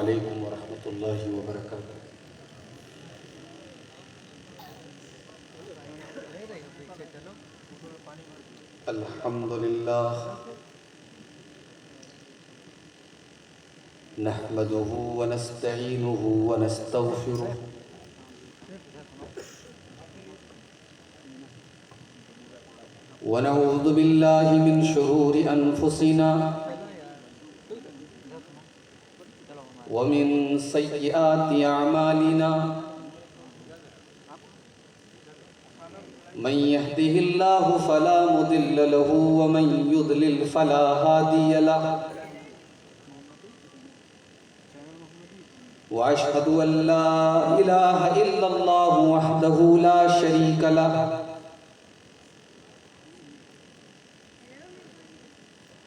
علیکم ورحمۃ اللہ وبرکاتہ۔ الحمد للہ نحمده ونستعینه ونستغفره ونعوذ باللہ من شرور انفسنا ومن سیئات اعمالنا من يهده الله فلا مضل له ومن يضلل فلا هادي له وأشهد أن لا إله إلا الله وحده لا شريك له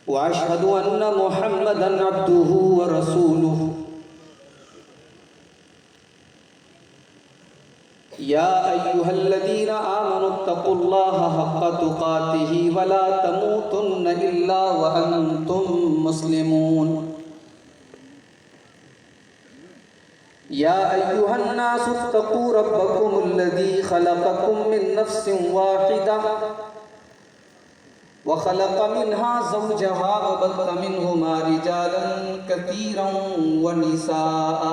وأشهد أن محمدا عبده ورسوله يا أيها الذين آمنوا اتقوا الله حق تقاته ولا تموتن إلا وأنتم مسلمون يا أيها الناس اتقوا ربكم الذي خلقكم من نفس واحدة وخلق منها زوجها وبث منهما رجالا كثيرا ونساء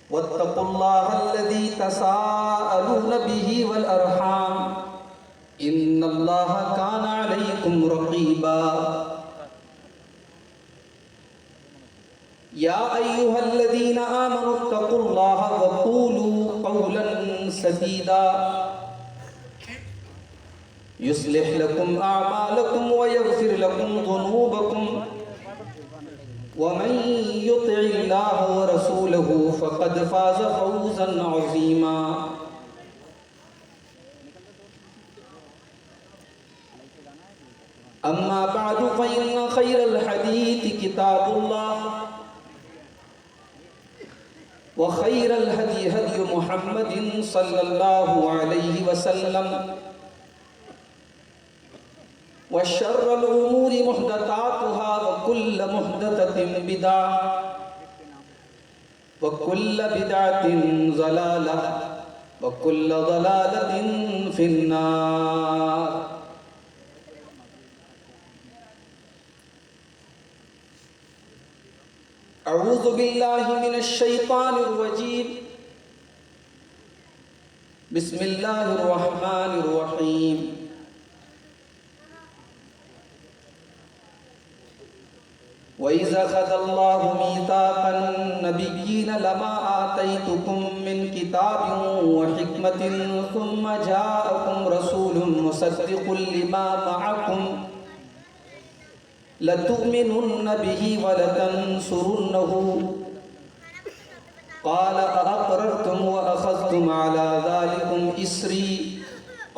واتقوا الله الذي تساءلون به والأرحام إن الله كان عليكم رقيبا يا أيها الذين آمنوا اتقوا الله وقولوا قولا سديدا يصلح لكم أعمالكم ويغفر لكم ذنوبكم ومن يطع الله ورسوله فقد فاز فوزا عظيما أما بعد فإن خير الحديث كتاب الله وخير الهدي هدي محمد صلى الله عليه وسلم وشر الأمور محدثاتها وكل محدثة بدعة وكل بدعة ضلالة وكل ضلالة في النار۔ اعوذ باللہ من الشیطان الرجیم، بسم اللہ الرحمن الرحیم۔ وَإِذَا أَخَذَ اللَّهُ مِيثَاقَ النَّبِيِّينَ لَمَا آتَيْتُكُم مِّن كِتَابٍ وَحِكْمَةٍ ثُمَّ جَاءَكُمْ رَسُولٌ مُّصَدِّقٌ لِّمَا مَعَكُمْ لَتُؤْمِنُنَّ بِهِ وَلَتَنصُرُنَّهُ قَالَ أَأَقْرَرْتُمْ وَأَخَذْتُمْ عَلَى ذَلِكُمْ إِصْرِي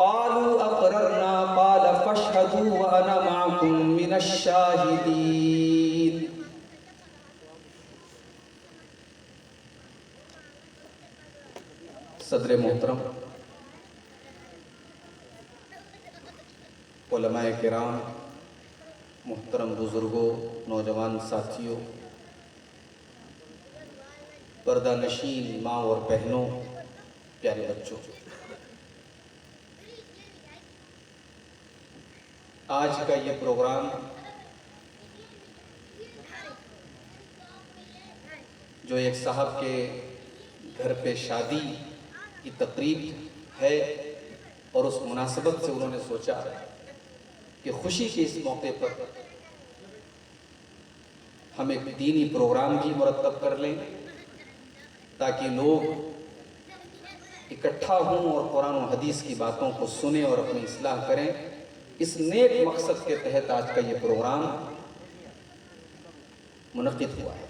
قَالُوا أَقْرَرْنَا قَالَ فَاشْهَدُوا وَأَنَا مَعَكُمْ مِنَ الشَّاهِدِينَ۔ صدر محترم، علماء کرام، محترم بزرگوں، نوجوان ساتھیوں، پردہ نشین ماں اور بہنوں، پیارے بچوں، آج کا یہ پروگرام جو ایک صاحب کے گھر پہ شادی کی تقریب ہے اور اس مناسبت سے انہوں نے سوچا کہ خوشی کے اس موقع پر ہم ایک دینی پروگرام بھی مرتب کر لیں تاکہ لوگ اکٹھا ہوں اور قرآن و حدیث کی باتوں کو سنیں اور اپنی اصلاح کریں۔ اس نیک مقصد کے تحت آج کا یہ پروگرام منعقد ہوا ہے۔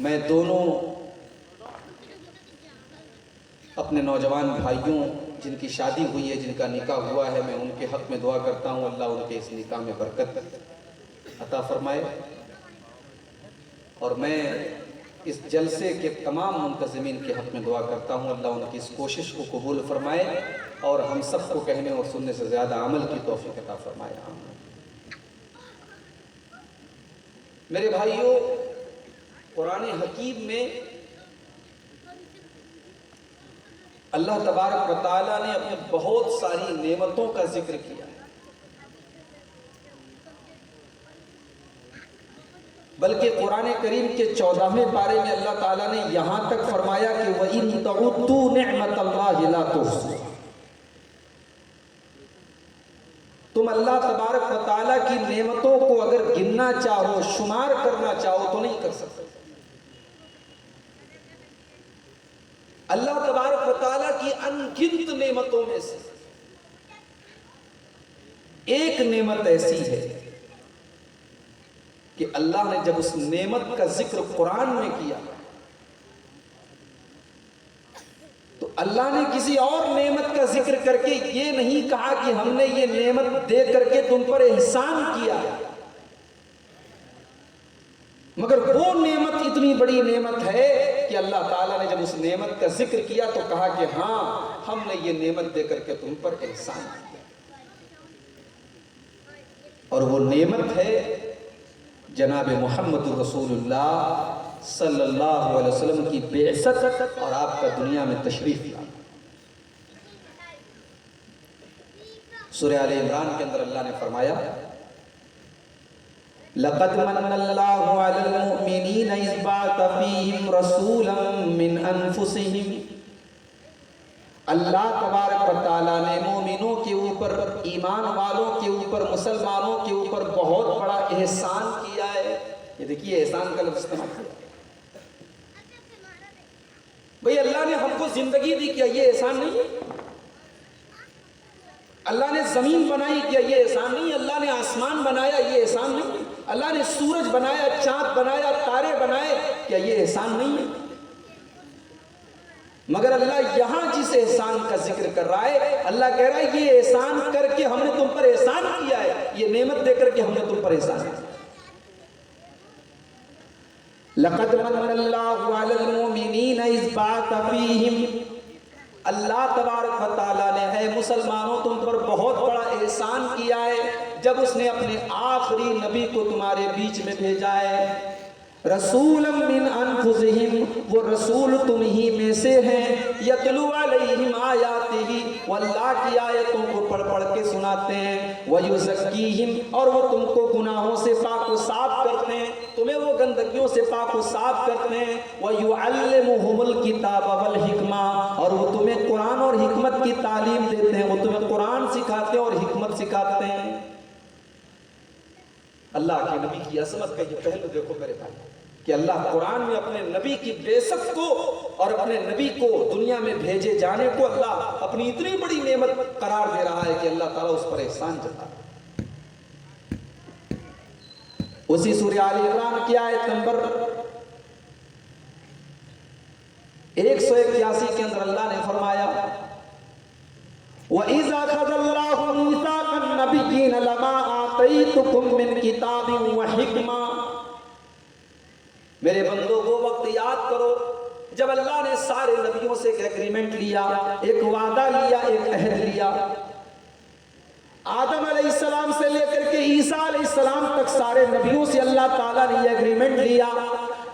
میں دونوں اپنے نوجوان بھائیوں جن کی شادی ہوئی ہے، جن کا نکاح ہوا ہے، میں ان کے حق میں دعا کرتا ہوں اللہ ان کے اس نکاح میں برکت عطا فرمائے، اور میں اس جلسے کے تمام منتظمین کے حق میں دعا کرتا ہوں اللہ ان کی اس کوشش کو قبول فرمائے اور ہم سب کو کہنے اور سننے سے زیادہ عمل کی توفیق عطا فرمائے۔ آمین۔ میرے بھائیوں، قرآن حکیم میں اللہ تبارک و تعالیٰ نے اپنی بہت ساری نعمتوں کا ذکر کیا ہے، بلکہ قرآن کریم کے 14ویں پارے میں اللہ تعالیٰ نے یہاں تک فرمایا کہ وَإِن تَعُدُّوا نِعْمَةَ اللَّهِ لَا تُحْصُوهَا، تم اللہ تبارک و تعالیٰ کی نعمتوں کو اگر گننا چاہو، شمار کرنا چاہو تو نہیں کر سکتے۔ اللہ تبارک و تعالیٰ کی انگنت نعمتوں میں سے ایک نعمت ایسی ہے کہ اللہ نے جب اس نعمت کا ذکر قرآن میں کیا تو اللہ نے کسی اور نعمت کا ذکر کر کے یہ نہیں کہا کہ ہم نے یہ نعمت دے کر کے تم پر احسان کیا، مگر وہ نعمت اتنی بڑی نعمت ہے کہ اللہ تعالیٰ نے جب اس نعمت کا ذکر کیا تو کہا کہ ہاں ہم نے یہ نعمت دے کر کے تم پر احسان کیا، اور وہ نعمت ہے جناب محمد رسول اللہ صلی اللہ علیہ وسلم کی بعثت اور آپ کا دنیا میں تشریف لانا۔ سورہ آل عمران کے اندر اللہ نے فرمایا لَقَدْ مَنَّ اللَّهُ عَلَى الْمُؤْمِنِينَ إِذْ بَعَثَ فِيهِمْ رَسُولًا مِّنْ أَنفُسِهِمْ، اللہ تبارک و تعالیٰ نے مومنوں کے اوپر، ایمان والوں کے اوپر، مسلمانوں کے اوپر بہت بڑا احسان کیا ہے۔ یہ دیکھیے احسان کا لفظ استعمال کیا، بھئی اللہ نے ہم کو زندگی دی، کیا یہ احسان نہیں ہے؟ اللہ نے زمین بنائی، کیا یہ احسان نہیں ہے؟ اللہ نے آسمان بنایا، یہ احسان نہیں ہے؟ اللہ نے سورج بنایا، چاند بنایا، تارے بنائے، کیا یہ احسان نہیں ہے؟ مگر اللہ یہاں جس احسان کا ذکر کر رہا ہے، اللہ کہہ رہا ہے یہ احسان کر کے ہم نے تم پر احسان کیا ہے، یہ نعمت دے کر کے ہم نے تم پر احسان کیا۔ لَقَدْ مَنَّ اللَّهُ عَلَى الْمُؤْمِنِينَ إِذْ بَعَثَ فِيهِمْ، اللہ تبارک و تعالیٰ نے ہے مسلمانوں تم پر بہت بڑا احسان کیا ہے جب اس نے اپنے آخری نبی کو تمہارے بیچ میں بھیجا ہے۔ رسولا من انفسہم، وہ رسول تم ہی میں سے ہیں، یتلو علیہم آیاتہ، وہ اللہ کی آیتوں کو پڑھ پڑھ کے سناتے ہیں، ویزکیہم، اور وہ تم کو گناہوں سے پاک و صاف کرتے ہیں، تمہیں وہ گندگیوں سے پاک و صاف کرتے ہیں، ویعلمہم الکتاب والحکمہ، اور وہ تمہیں قرآن اور حکمت کی تعلیم دیتے ہیں، وہ تمہیں قرآن سکھاتے ہیں اور حکمت سکھاتے ہیں۔ اللہ کے نبی کی عظمت کا یہ پہلو دیکھو میرے بھائی، کہ اللہ قرآن میں اپنے نبی کی بعثت کو اور اپنے نبی کو دنیا میں بھیجے جانے کو اللہ اپنی اتنی بڑی نعمت قرار دے رہا ہے کہ اللہ تعالیٰ اس پر احسان جتا ہے۔ اسی سورہ آل عمران کی آیت نمبر 181 کے اندر اللہ نے فرمایا وَإِذَا أَخَذَ اللَّهُ مِيثَاقَ النَّبِيِّينَ لَمَا آتَيْتُكُم مِّن كِتَابٍ وَحِكْمَةٍ، میرے بندو وہ وقت یاد کرو جب اللہ نے سارے نبیوں سے ایک ایگریمنٹ لیا، ایک وعدہ لیا، ایک عہد لیا۔ آدم علیہ السلام سے لے کر کے عیسیٰ علیہ السلام تک سارے نبیوں سے اللہ تعالیٰ نے یہ ایگریمنٹ لیا،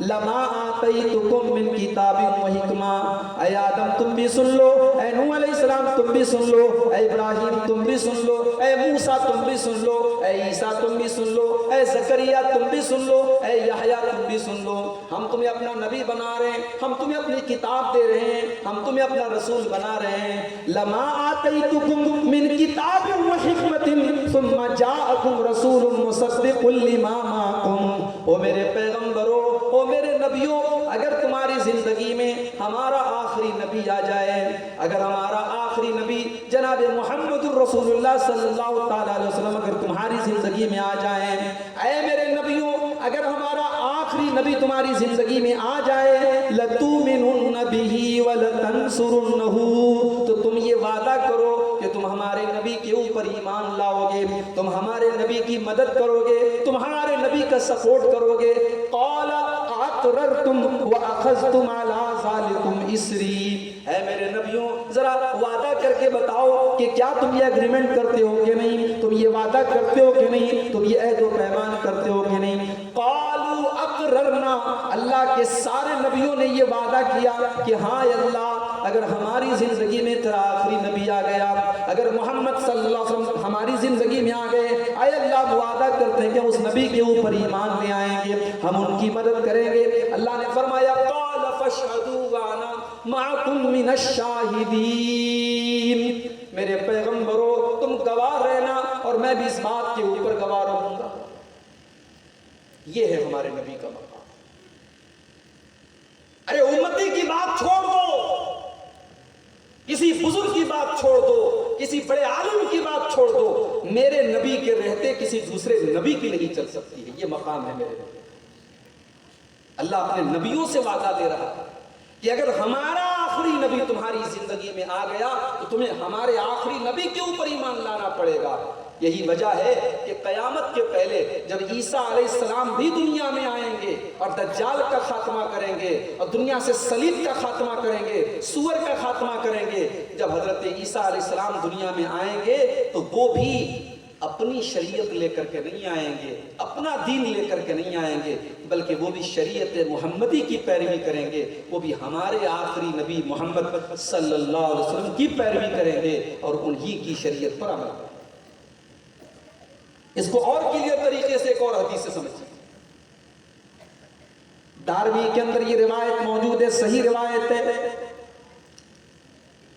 لما آتیتکم من کتاب و حکمہ، اے آدم تم بھی سن لو، اے نوح علیہ السلام تم بھی سن لو، اے ابراہیم تم بھی سن لو، اے موسیٰ تم بھی سن لو، اے عیسیٰ تم بھی سن لو، اے زکریا تم بھی سن لو، اے یحییٰ تم بھی سن لو، ہم تمہیں اپنا نبی بنا رہے ہیں، ہم تمہیں اپنی کتاب دے رہے ہیں، ہم تمہیں اپنا رسول بنا رہے ہیں۔ لما آتیتکم من کتاب و حکمت ثم جاءکم رسول مصدق لما معکم، او میرے پیغمبروں، او میرے نبیوں، اگر تمہاری زندگی میں ہمارا آخری نبی آ جائے، اگر ہمارا آخری نبی جناب محمد الرسول اللہ صلی اللہ تعالیٰ علیہ وسلم اگر تمہاری زندگی میں آ جائیں، اے میرے نبیوں اگر ہمارا آخری نبی تمہاری زندگی میں آ جائے، لَتُؤْمِنُنَّ بِهِ وَلَتَنْصُرُنَّهُ، تو تم یہ وعدہ کرو کہ تم ہمارے نبی کے اوپر ایمان لاؤ گے، تم ہمارے نبی کی مدد کرو گے، تم ہمارے نبی کا سپورٹ کرو گے۔ قَالَ أَقْرَرْتُمْ وَأَخَذْتُمْ عَلَىٰ ذَلِكُمْ إِصْرِي، اے میرے نبیوں ذرا وعدہ کر کے بتاؤ کہ کیا تم یہ اگریمنٹ کرتے ہو کہ نہیں، تم یہ وعدہ کرتے ہو کہ نہیں، تم یہ عہد و پیمان کرتے ہو کہ نہیں۔ قَالُوا یہ وعدہ کیا کہ ہاں اے اللہ اگر ہماری زندگی میں تیرا آخری نبی آ گیا، اگر محمد صلی اللہ علیہ وسلم ہماری زندگی میں آ گئے، اے اللہ وعدہ کرتے ہیں کہ اس نبی کے اوپر ایمان لے آئیں گے، ہم ان کی مدد کریں گے۔ اللہ نے فرمایا قال فاشهدوا وانا معكم من الشاہدین، میرے پیغمبروں تم گواہ رہنا اور میں بھی اس بات کے اوپر گواہ رہوں گا۔ یہ ہے ہمارے نبی کا مقام۔ ارے امتی کی بات چھوڑ دو، کسی بزرگ کی بات چھوڑ دو، کسی بڑے عالم کی بات چھوڑ دو، میرے نبی کے رہتے کسی دوسرے نبی کی نہیں چل سکتی ہے۔ یہ مقام ہے میرے نبی۔ اللہ اپنے نبیوں سے وعدہ دے رہا ہے کہ اگر ہمارا آخری نبی تمہاری زندگی میں آ گیا تو تمہیں ہمارے آخری نبی کے اوپر ایمان لانا پڑے گا۔ یہی وجہ ہے کہ قیامت کے پہلے جب عیسیٰ علیہ السلام بھی دنیا میں آئیں گے اور دجال کا خاتمہ کریں گے اور دنیا سے صلیب کا خاتمہ کریں گے، سور کا خاتمہ کریں گے، جب حضرت عیسیٰ علیہ السلام دنیا میں آئیں گے تو وہ بھی اپنی شریعت لے کر کے نہیں آئیں گے، اپنا دین لے کر کے نہیں آئیں گے، بلکہ وہ بھی شریعت محمدی کی پیروی کریں گے، وہ بھی ہمارے آخری نبی محمد صلی اللہ علیہ وسلم کی پیروی کریں گے اور انہی کی شریعت پر عمل کریں گے۔ اس کو اور کلیئر طریقے سے ایک اور حدیث سے سمجھیں۔ دارمی کے اندر یہ روایت موجود ہے، صحیح روایت ہے۔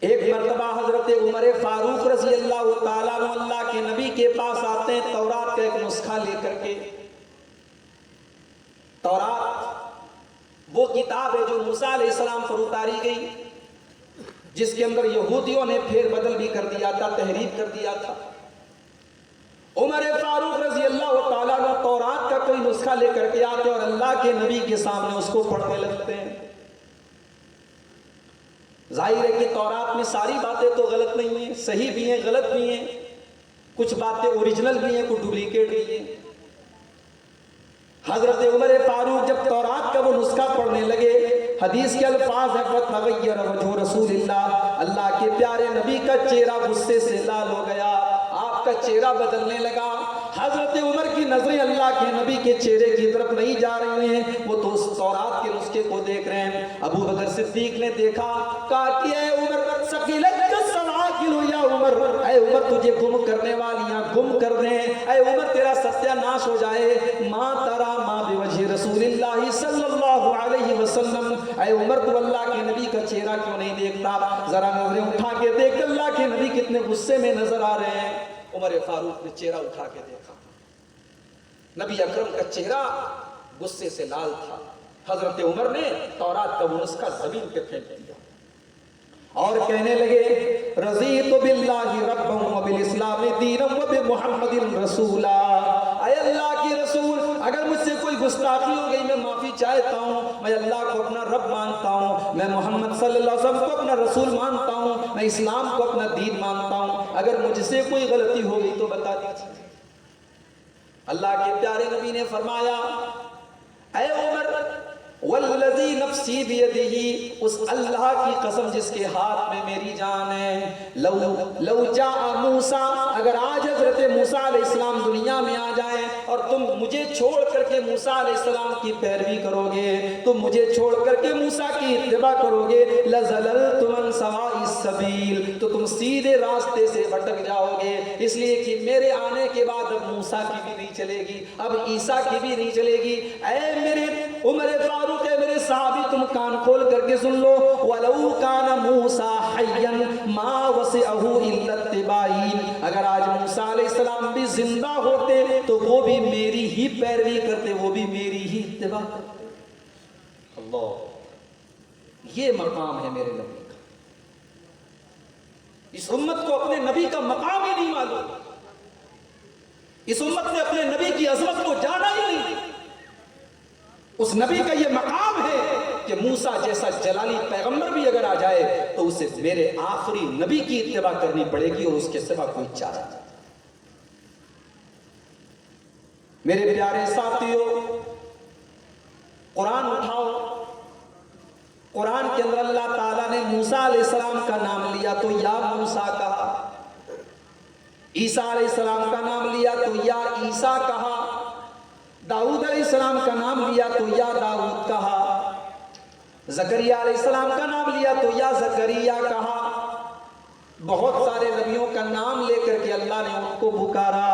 ایک مرتبہ حضرت عمر فاروق رضی اللہ تعالیٰ عنہ اللہ کے نبی کے پاس آتے ہیں تورات کا ایک نسخہ لے کر کے۔ تورات وہ کتاب ہے جو موسیٰ علیہ السلام پر اتاری گئی، جس کے اندر یہودیوں نے پھیر بدل بھی کر دیا تھا، تحریف کر دیا تھا۔ عمر فاروق رضی اللہ تعالیٰ عنہ تورات کا کوئی نسخہ لے کر کے آتے اور اللہ کے نبی کے سامنے اس کو پڑھنے لگتے ہیں۔ ظاہر ہے کہ تورات میں ساری باتیں تو غلط نہیں ہیں، صحیح بھی ہیں، غلط بھی ہیں، کچھ باتیں اوریجنل بھی ہیں، کچھ ڈپلیکیٹ بھی ہیں۔ حضرت عمر فاروق جب تورات کا وہ نسخہ پڑھنے لگے، حدیث کے الفاظ ہیں فَتَغَيَّرَ وَجْهُ رَسُولِ اللَّهِ، اللہ کے پیارے نبی کا چہرہ غصے سے لال ہو گیا، آپ کا چہرہ بدلنے لگا۔ حضرت عمر کی نظریں اللہ کے نبی کے چہرے کی طرف نہیں جا رہی ہیں، وہ تو اس تورات کے نسخے کو دیکھ رہے ہیں۔ ابو بکر صدیق نے دیکھا، کہا کہ اے عمر ثقلتک السواقل یا عمر، اے عمر تجھے گم کرنے والیاں گم کر دیں، اے عمر تیرا ستیہ ناش ہو جائے۔ ما ترا ما بوجہ رسول اللہ صلی اللہ علیہ وسلم، اے عمر تو اللہ کے نبی کا چہرہ کیوں نہیں دیکھتا؟ ذرا نظریں اٹھا کے دیکھ، اللہ کے نبی کتنے غصے میں نظر آ رہے ہیں۔ عمر فاروق نے چہرہ اٹھا کے دیکھا، نبی اکرم کا چہرہ غصے سے لال تھا۔ حضرت عمر نے تورات کا وہ نسخہ زمین پہ پھینک دیا اور کہنے لگے رضیت باللہ ربا وبالاسلام دینا وبمحمد رسولا، اے اللہ کے رسول اگر مجھ سے کوئی گستاخی ہو گئی میں معافی چاہتا ہوں، میں اللہ کو اپنا رب مانتا ہوں، میں محمد صلی اللہ علیہ وسلم کو اپنا رسول مانتا ہوں، میں اسلام کو اپنا دین مانتا ہوں، اگر مجھ سے کوئی غلطی ہو گئی تو بتا دیجیے۔ اللہ کے پیارے نبی نے فرمایا اے عمر والذی نفسی بیدہ، اس اللہ کی قسم جس کے ہاتھ میں میری جان ہے، لو جاء موسیٰ، اگر آج حضرت موسیٰ علیہ السلام دنیا میں آ جائیں اور تم مجھے چھوڑ کر کے موسیٰ علیہ السلام کی پیروی کرو گے، تم مجھے چھوڑ کر کے موسیٰ کی اتباع کرو گے، لَزَلَلْتُمْ عَنْ سَوَاءِ السَّبِيلِ، تو تم سیدھے راستے سے بھٹک جاؤ گے، اس لیے کہ میرے آنے کے بعد اب موسیٰ کی بھی نہیں چلے گی، اب عیسیٰ کی بھی نہیں چلے گی۔ اے میرے عمر فاروق، اے میرے صحابی تم کان کھول کر کے سن لو، وَلَوْ كَانَ مُوسَىٰ حَيًّا مَا وَسِعَهُ إِلَّا اتِّبَاعِي، اگر آج موسیٰ علیہ السلام بھی زندہ ہوتے تو وہ بھی میری ہی پیروی کرتے، وہ بھی میری ہی اتباع کرتے۔ اللہ، یہ مقام ہے میرے نبی کا۔ اس امت کو اپنے نبی کا مقام ہی نہیں معلوم، اس امت نے اپنے نبی کی عظمت کو جانا ہی نہیں۔ اس نبی کا یہ مقام ہے کہ موسیٰ جیسا جلالی پیغمبر بھی اگر آ جائے تو اسے میرے آخری نبی کی اتباع کرنی پڑے گی اور اس کے سوا کوئی چارہ نہیں۔ میرے پیارے ساتھیوں، قرآن اٹھاؤ، قرآن کے اندر اللہ تعالیٰ نے موسیٰ علیہ السلام کا نام لیا تو یا موسیٰ کہا، عیسیٰ علیہ السلام کا نام لیا تو یا عیسیٰ کہا، داؤد علیہ السلام کا نام لیا تو یا داؤد کہا، زکریا علیہ السلام کا نام لیا تو یا زکریا کہا. بہت سارے نبیوں کا نام لے کر کے اللہ نے ان کو پکارا،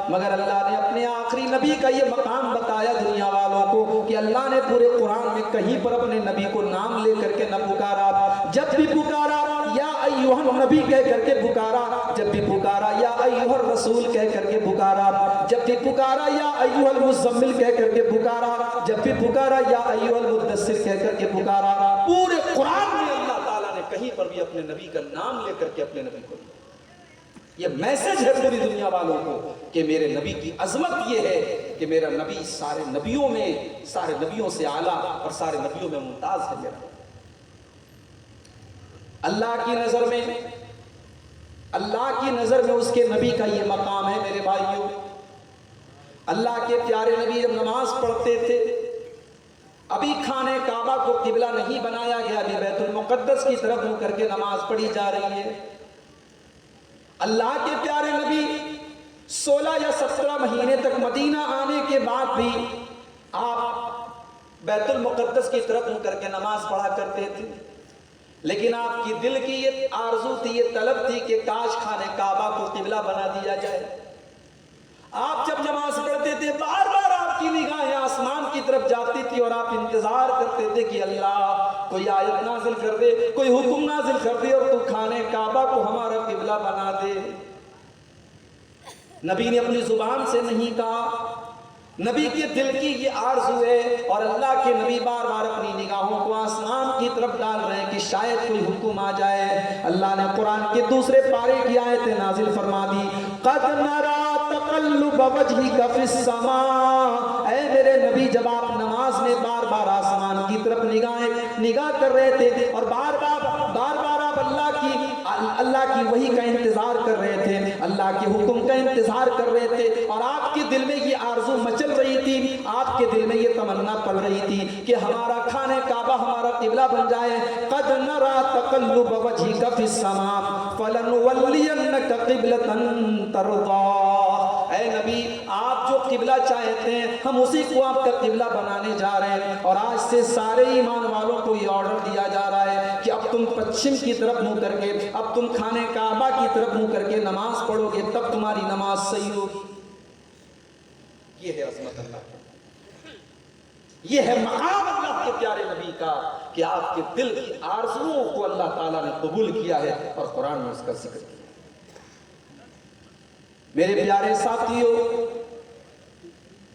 مگر اللہ نے اپنے آخری نبی کا یہ مقام بتایا دنیا والوں کو کہ اللہ نے پورے قرآن میں کہیں پر اپنے نبی کو نام لے کر کے نہ پکارا. جب بھی پکارا یا ایھا النبی کہہ کر کے پکارا، جب بھی پکارا یا ایھا الرسول کہہ کر کے پکارا، جب بھی پکارا یا ایھا المزمل کہہ کر کے پکارا، جب بھی پکارا یا ایھا المدثر کہہ کر کے پکارا. پورے قرآن میں اللہ تعالیٰ نے کہیں پر بھی اپنے نبی کا نام لے کر کے اپنے نبی کو. یہ میسج ہے پوری دنیا والوں کو کہ میرے نبی کی عظمت یہ ہے کہ میرا نبی سارے نبیوں میں، سارے نبیوں سے اعلیٰ اور سارے نبیوں میں ممتاز ہے میرا. اللہ کی نظر میں، اللہ کی نظر میں اس کے نبی کا یہ مقام ہے میرے بھائیوں. اللہ کے پیارے نبی جب نماز پڑھتے تھے، ابھی خانہ کعبہ کو قبلہ نہیں بنایا گیا، ابھی بیت المقدس کی طرف منہ کر کے نماز پڑھی جا رہی ہے. اللہ کے پیارے نبی 16 یا 17 مہینے تک مدینہ آنے کے بعد بھی آپ بیت المقدس کی طرف منہ کر کے نماز پڑھا کرتے تھے. لیکن آپ کی دل کی یہ آرزو تھی، یہ طلب تھی کہ کاش خانہ کعبہ کو قبلہ بنا دیا جائے. آپ جب نماز پڑھتے تھے بار بار آپ کی نگاہیں آسمان کی طرف جاتی تھی اور آپ انتظار کرتے تھے کہ اللہ کوئی آیت نازل کر دے، کوئی حکم نازل کر دے اور تو خانہ کعبہ کو ہمارا قبلہ بنا دے. نبی نے اپنی زبان سے نہیں کہا، نبی کے دل کی یہ آرزو ہے اور اللہ کے نبی بار بار اپنی نگاہوں کو آسمان کی طرف ڈال رہے ہیں کہ شاید کوئی حکم آ جائے. اللہ نے قرآن کے دوسرے پارے کی آیتیں نازل فرما دی. قد نرا تقلب وجهك في السماء. اے میرے نبی جب آپ نماز میں بار بار آسمان کی طرف نگاہ کر رہے تھے اور بار بار آپ اللہ کی وحی کا انتظار کر رہے تھے، اللہ کے حکم کا انتظار کر رہے تھے اور آپ کے دل میں یہ آرزو مچل رہی تھی، آپ کے دل میں یہ تمنا پل رہی تھی کہ ہمارا خانہ کعبہ ہمارا قبلہ بن جائے. قد نرا تقلب وجهك في السماء فلنولينك قبلة ترضى. اے نبی آپ جو قبلہ چاہتے ہیں ہم اسی کو آپ کا قبلہ بنانے جا رہے ہیں. اور آج سے سارے ایمان والوں کو یہ آرڈر دیا جا رہا ہے کہ اب تم پچھم کی طرف منہ کر کے، اب تم خانہ کعبہ کی طرف منہ کر کے نماز پڑھو گے تب تمہاری نماز صحیح ہوگی. یہ ہے عظمت اللہ کی، یہ ہے مقام اللہ کے پیارے نبی کا کہ آپ کے دل کی آرزوؤں کو اللہ تعالیٰ نے قبول کیا ہے اور قرآن میں اس کا ذکر کیا. میرے پیارے ساتھیوں،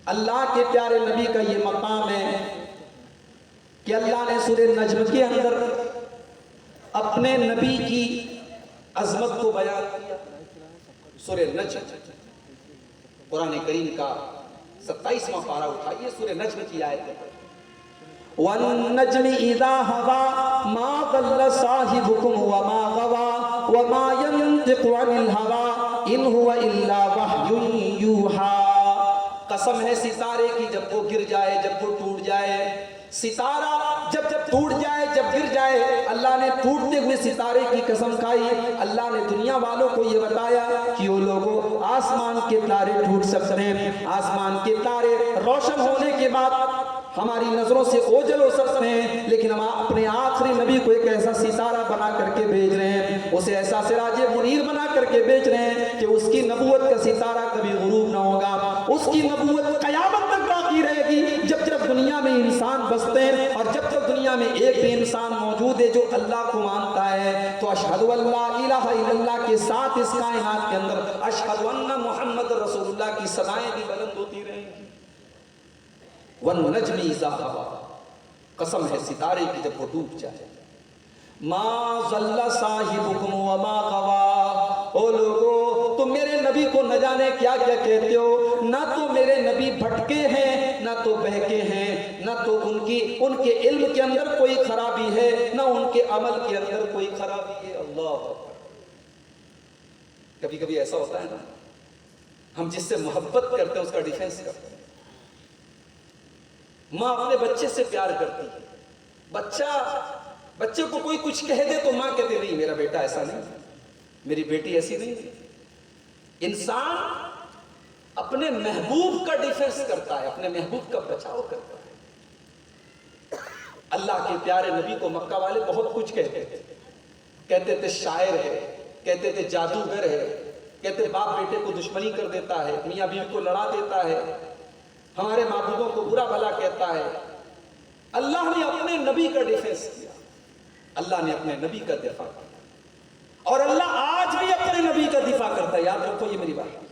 اللہ کے پیارے نبی کا یہ مقام ہے کہ اللہ نے سورہ نجم کے اندر اپنے نبی کی عظمت کو بیان کیا. سورہ نجم قرآن کریم کا 27واں پارہ اٹھائیے، سورہ نجم کی آیت ہے. وَالنَّجْمِ إِذَا هَوَى مَا ضَلَّ صَاحِبُكُمْ وَمَا غَوَى وَمَا يَنطِقُ عَنِ الْهَوَى إِنْ هُوَ إِلَّا وَحْيٌ يُوحَى. قسم ہے ستارے کی جب وہ گر جائے، جب وہ ٹوٹ جائے، ستارہ جب ٹوٹ جائے، جب گر جائے، اللہ نے ٹوٹتے ہوئے ستارے کی قسم کھائی. اللہ نے دنیا والوں کو یہ بتایا کہ وہ لوگوں آسمان کے تارے ٹوٹ سکتے ہیں، آسمان کے تارے روشن ہونے کے بعد ہماری نظروں سے اوجھل ہو سکتے ہیں، لیکن ہم اپنے آخری نبی کو ایک ایسا ستارہ بنا کر کے بھیج رہے ہیں، اسے ایسا سراج منیر بنا کر کے بھیج رہے ہیں کہ اس کی نبوت کا ستارہ کبھی غروب نہ ہوگا، اس کی نبوت قیامت تک باقی رہے گی. جب جب دنیا میں انسان بستے ہیں اور جب تک دنیا میں ایک بھی انسان موجود ہے جو اللہ کو مانتا ہے، تو اشہد ان لا الہ الا اللہ کے ساتھ اس کائنات کے اندر اشہد ان محمد رسول اللہ کی صدائیں بھی بلند ہوتی رہیں گی. وَالنَّجْمِ إِذَا هَوَى. قسم ہے ستارے کی جب وہ ڈوب جائے. مَا ضَلَّ صَاحِبُكُمْ وَمَا غَوَى. او لوگو تم میرے نبی کو نہ جانے کیا کیا کہتے ہو، نہ تو میرے نبی بھٹکے ہیں، نہ تو بہکے ہیں، نہ تو ان کے علم کے اندر کوئی خرابی ہے، نہ ان کے عمل کے اندر کوئی خرابی ہے. اللہ کبھی کبھی ایسا ہوتا ہے نا، ہم جس سے محبت کرتے ہیں اس کا ڈیفینس کرتے ہیں. ماں اپنے بچے سے پیار کرتی ہے، بچے کو کوئی کچھ کہہ دے تو ماں کہتے نہیں میرا بیٹا ایسا نہیں، میری بیٹی ایسی نہیں. انسان اپنے محبوب کا ڈیفینس کرتا ہے، اپنے محبوب کا بچاؤ کرتا ہے. اللہ کے پیارے نبی کو مکہ والے بہت کچھ کہتے تھے. کہتے تھے شاعر ہے, کہتے تھے جادوگر ہے, کہتے باپ بیٹے کو دشمنی کر دیتا ہے, میاں بیوی کو لڑا دیتا ہے, ہمارے معبودوں کو برا بھلا کہتا ہے. اللہ نے اپنے نبی کا ڈیفینس کیا, اللہ نے اپنے نبی کا دفاع کیا, اور اللہ آج بھی اپنے نبی کا دفاع کرتا ہے. یاد رکھو یہ میری بات.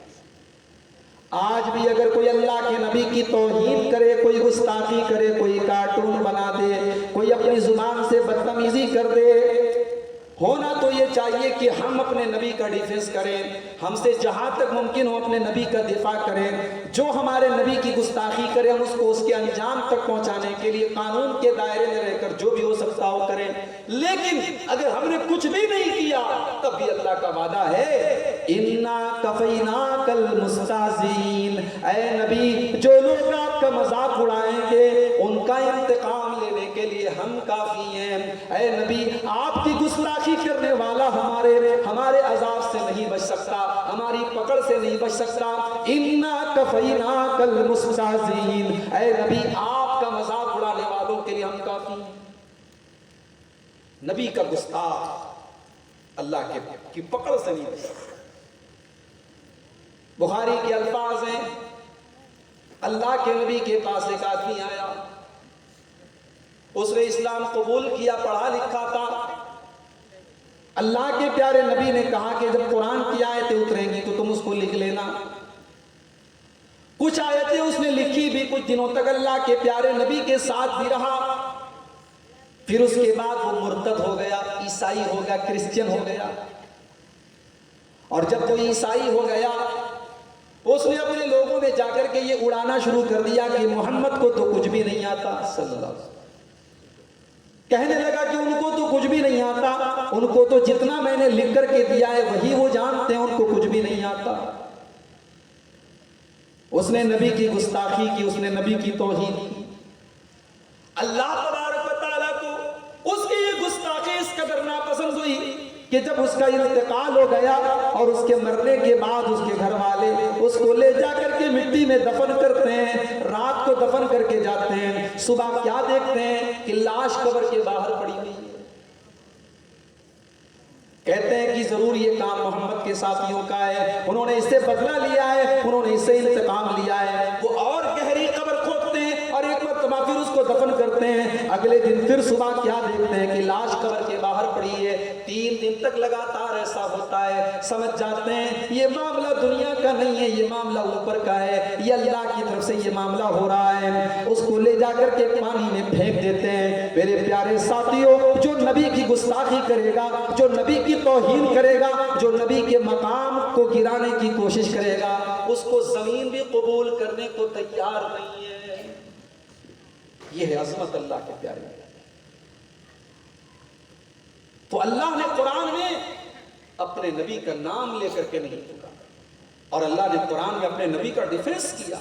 آج بھی اگر کوئی اللہ کے نبی کی توہین کرے, کوئی گستاخی کرے, کوئی کارٹون بنا دے, کوئی اپنی زبان سے بدتمیزی کر دے, ہونا تو یہ چاہیے کہ ہم اپنے نبی کا ڈیفینس کریں, ہم سے جہاں تک ممکن ہو اپنے نبی کا دفاع کریں. جو ہمارے نبی کی گستاخی کرے ہم اس کو اس کے انجام تک پہنچانے کے لیے قانون کے دائرے میں رہ کر جو بھی ہو سکتا ہو کریں. لیکن اگر ہم نے کچھ بھی نہیں کیا تب بھی اللہ کا وعدہ ہے اِنَّا كَفَيْنَاكَ الْمُسْتَهْزِئِينَ, اے نبی جو لوگ آپ کا مذاق اڑائیں گے ان کا انتقام لینے کے لیے ہم کافی ہیں. اے نبی آپ کی گستاخی کرنے والا ہمارے عذاب سے نہیں بچ سکتا, ہماری پکڑ سے نہیں بچ سکتا. اِنَّا كَفَيْنَاكَ الْمُسْتَهْزِئِينَ, اے نبی آپ کا مذاق اڑانے والوں کے لیے ہم کافی ہیں. نبی کا گستاخ اللہ کی پکڑ سے نہیں بچ سکتا. بخاری کے الفاظ ہیں, اللہ کے نبی کے پاس ایک آدمی آیا, اس نے اسلام قبول کیا, پڑھا لکھا تھا. اللہ کے پیارے نبی نے کہا کہ جب قرآن کی آیتیں اتریں گی تو تم اس کو لکھ لینا. کچھ آیتیں اس نے لکھی بھی, کچھ دنوں تک اللہ کے پیارے نبی کے ساتھ بھی رہا. پھر اس کے بعد وہ مرتد ہو گیا, عیسائی ہو گیا, کرسچن ہو گیا. اور جب وہ عیسائی ہو گیا اس نے اپنے لوگوں میں جا کر کے یہ اڑانا شروع کر دیا کہ محمد کو تو کچھ بھی نہیں آتا صلی اللہ علیہ وسلم. کہنے لگا کہ ان کو تو کچھ بھی نہیں آتا, ان کو تو جتنا میں نے لکھ کر کے دیا ہے وہی وہ جانتے ہیں, ان کو کچھ بھی نہیں آتا. اس نے نبی کی گستاخی کی, اس نے نبی کی توہین کی. اللہ تبارک و تعالیٰ کو اس کی یہ گستاخی اس قدر ناپسند ہوئی کہ جب اس کا انتقال ہو گیا اور اس کے مرنے کے بعد اس کے گھر والے اس کو لے جا کر کے مٹی میں دفن کرتے ہیں, رات کو دفن کر کے جاتے ہیں, صبح کیا دیکھتے ہیں کہ لاش قبر کے باہر پڑی ہوئی ہے. کہتے ہیں کہ ضرور یہ کام محمد کے ساتھیوں کا ہے, انہوں نے اس سے بدلہ لیا ہے, انہوں نے اس سے انتقام لیا ہے. وہ اور گہری قبر کھودتے ہیں اور ایک مرتبہ پھر اس کو دفن کرتے ہیں. اگلے دن پھر صبح کیا دیکھتے ہیں کہ لاش قبر کے باہر پڑی ہے. 3 دن تک لگاتار ایسا ہوتا ہے. سمجھ جاتے ہیں یہ معاملہ دنیا کا نہیں ہے, یہ معاملہ اوپر کا ہے, یہ اللہ کی طرف سے یہ معاملہ ہو رہا ہے. اس کو لے جا کر کے پانی میں پھینک دیتے ہیں. میرے پیارے ساتھیوں, جو نبی کی گستاخی کرے گا, جو نبی کی توہین کرے گا, جو نبی کے مقام کو گرانے کی کوشش کرے گا, اس کو زمین بھی قبول کرنے کو تیار نہیں ہے. یہ ہے عظمت اللہ کے پیارے. تو اللہ نے قرآن میں اپنے نبی کا نام لے کر کے نہیں پکارا, اور اللہ نے قرآن میں اپنے نبی کا ڈیفینس کیا.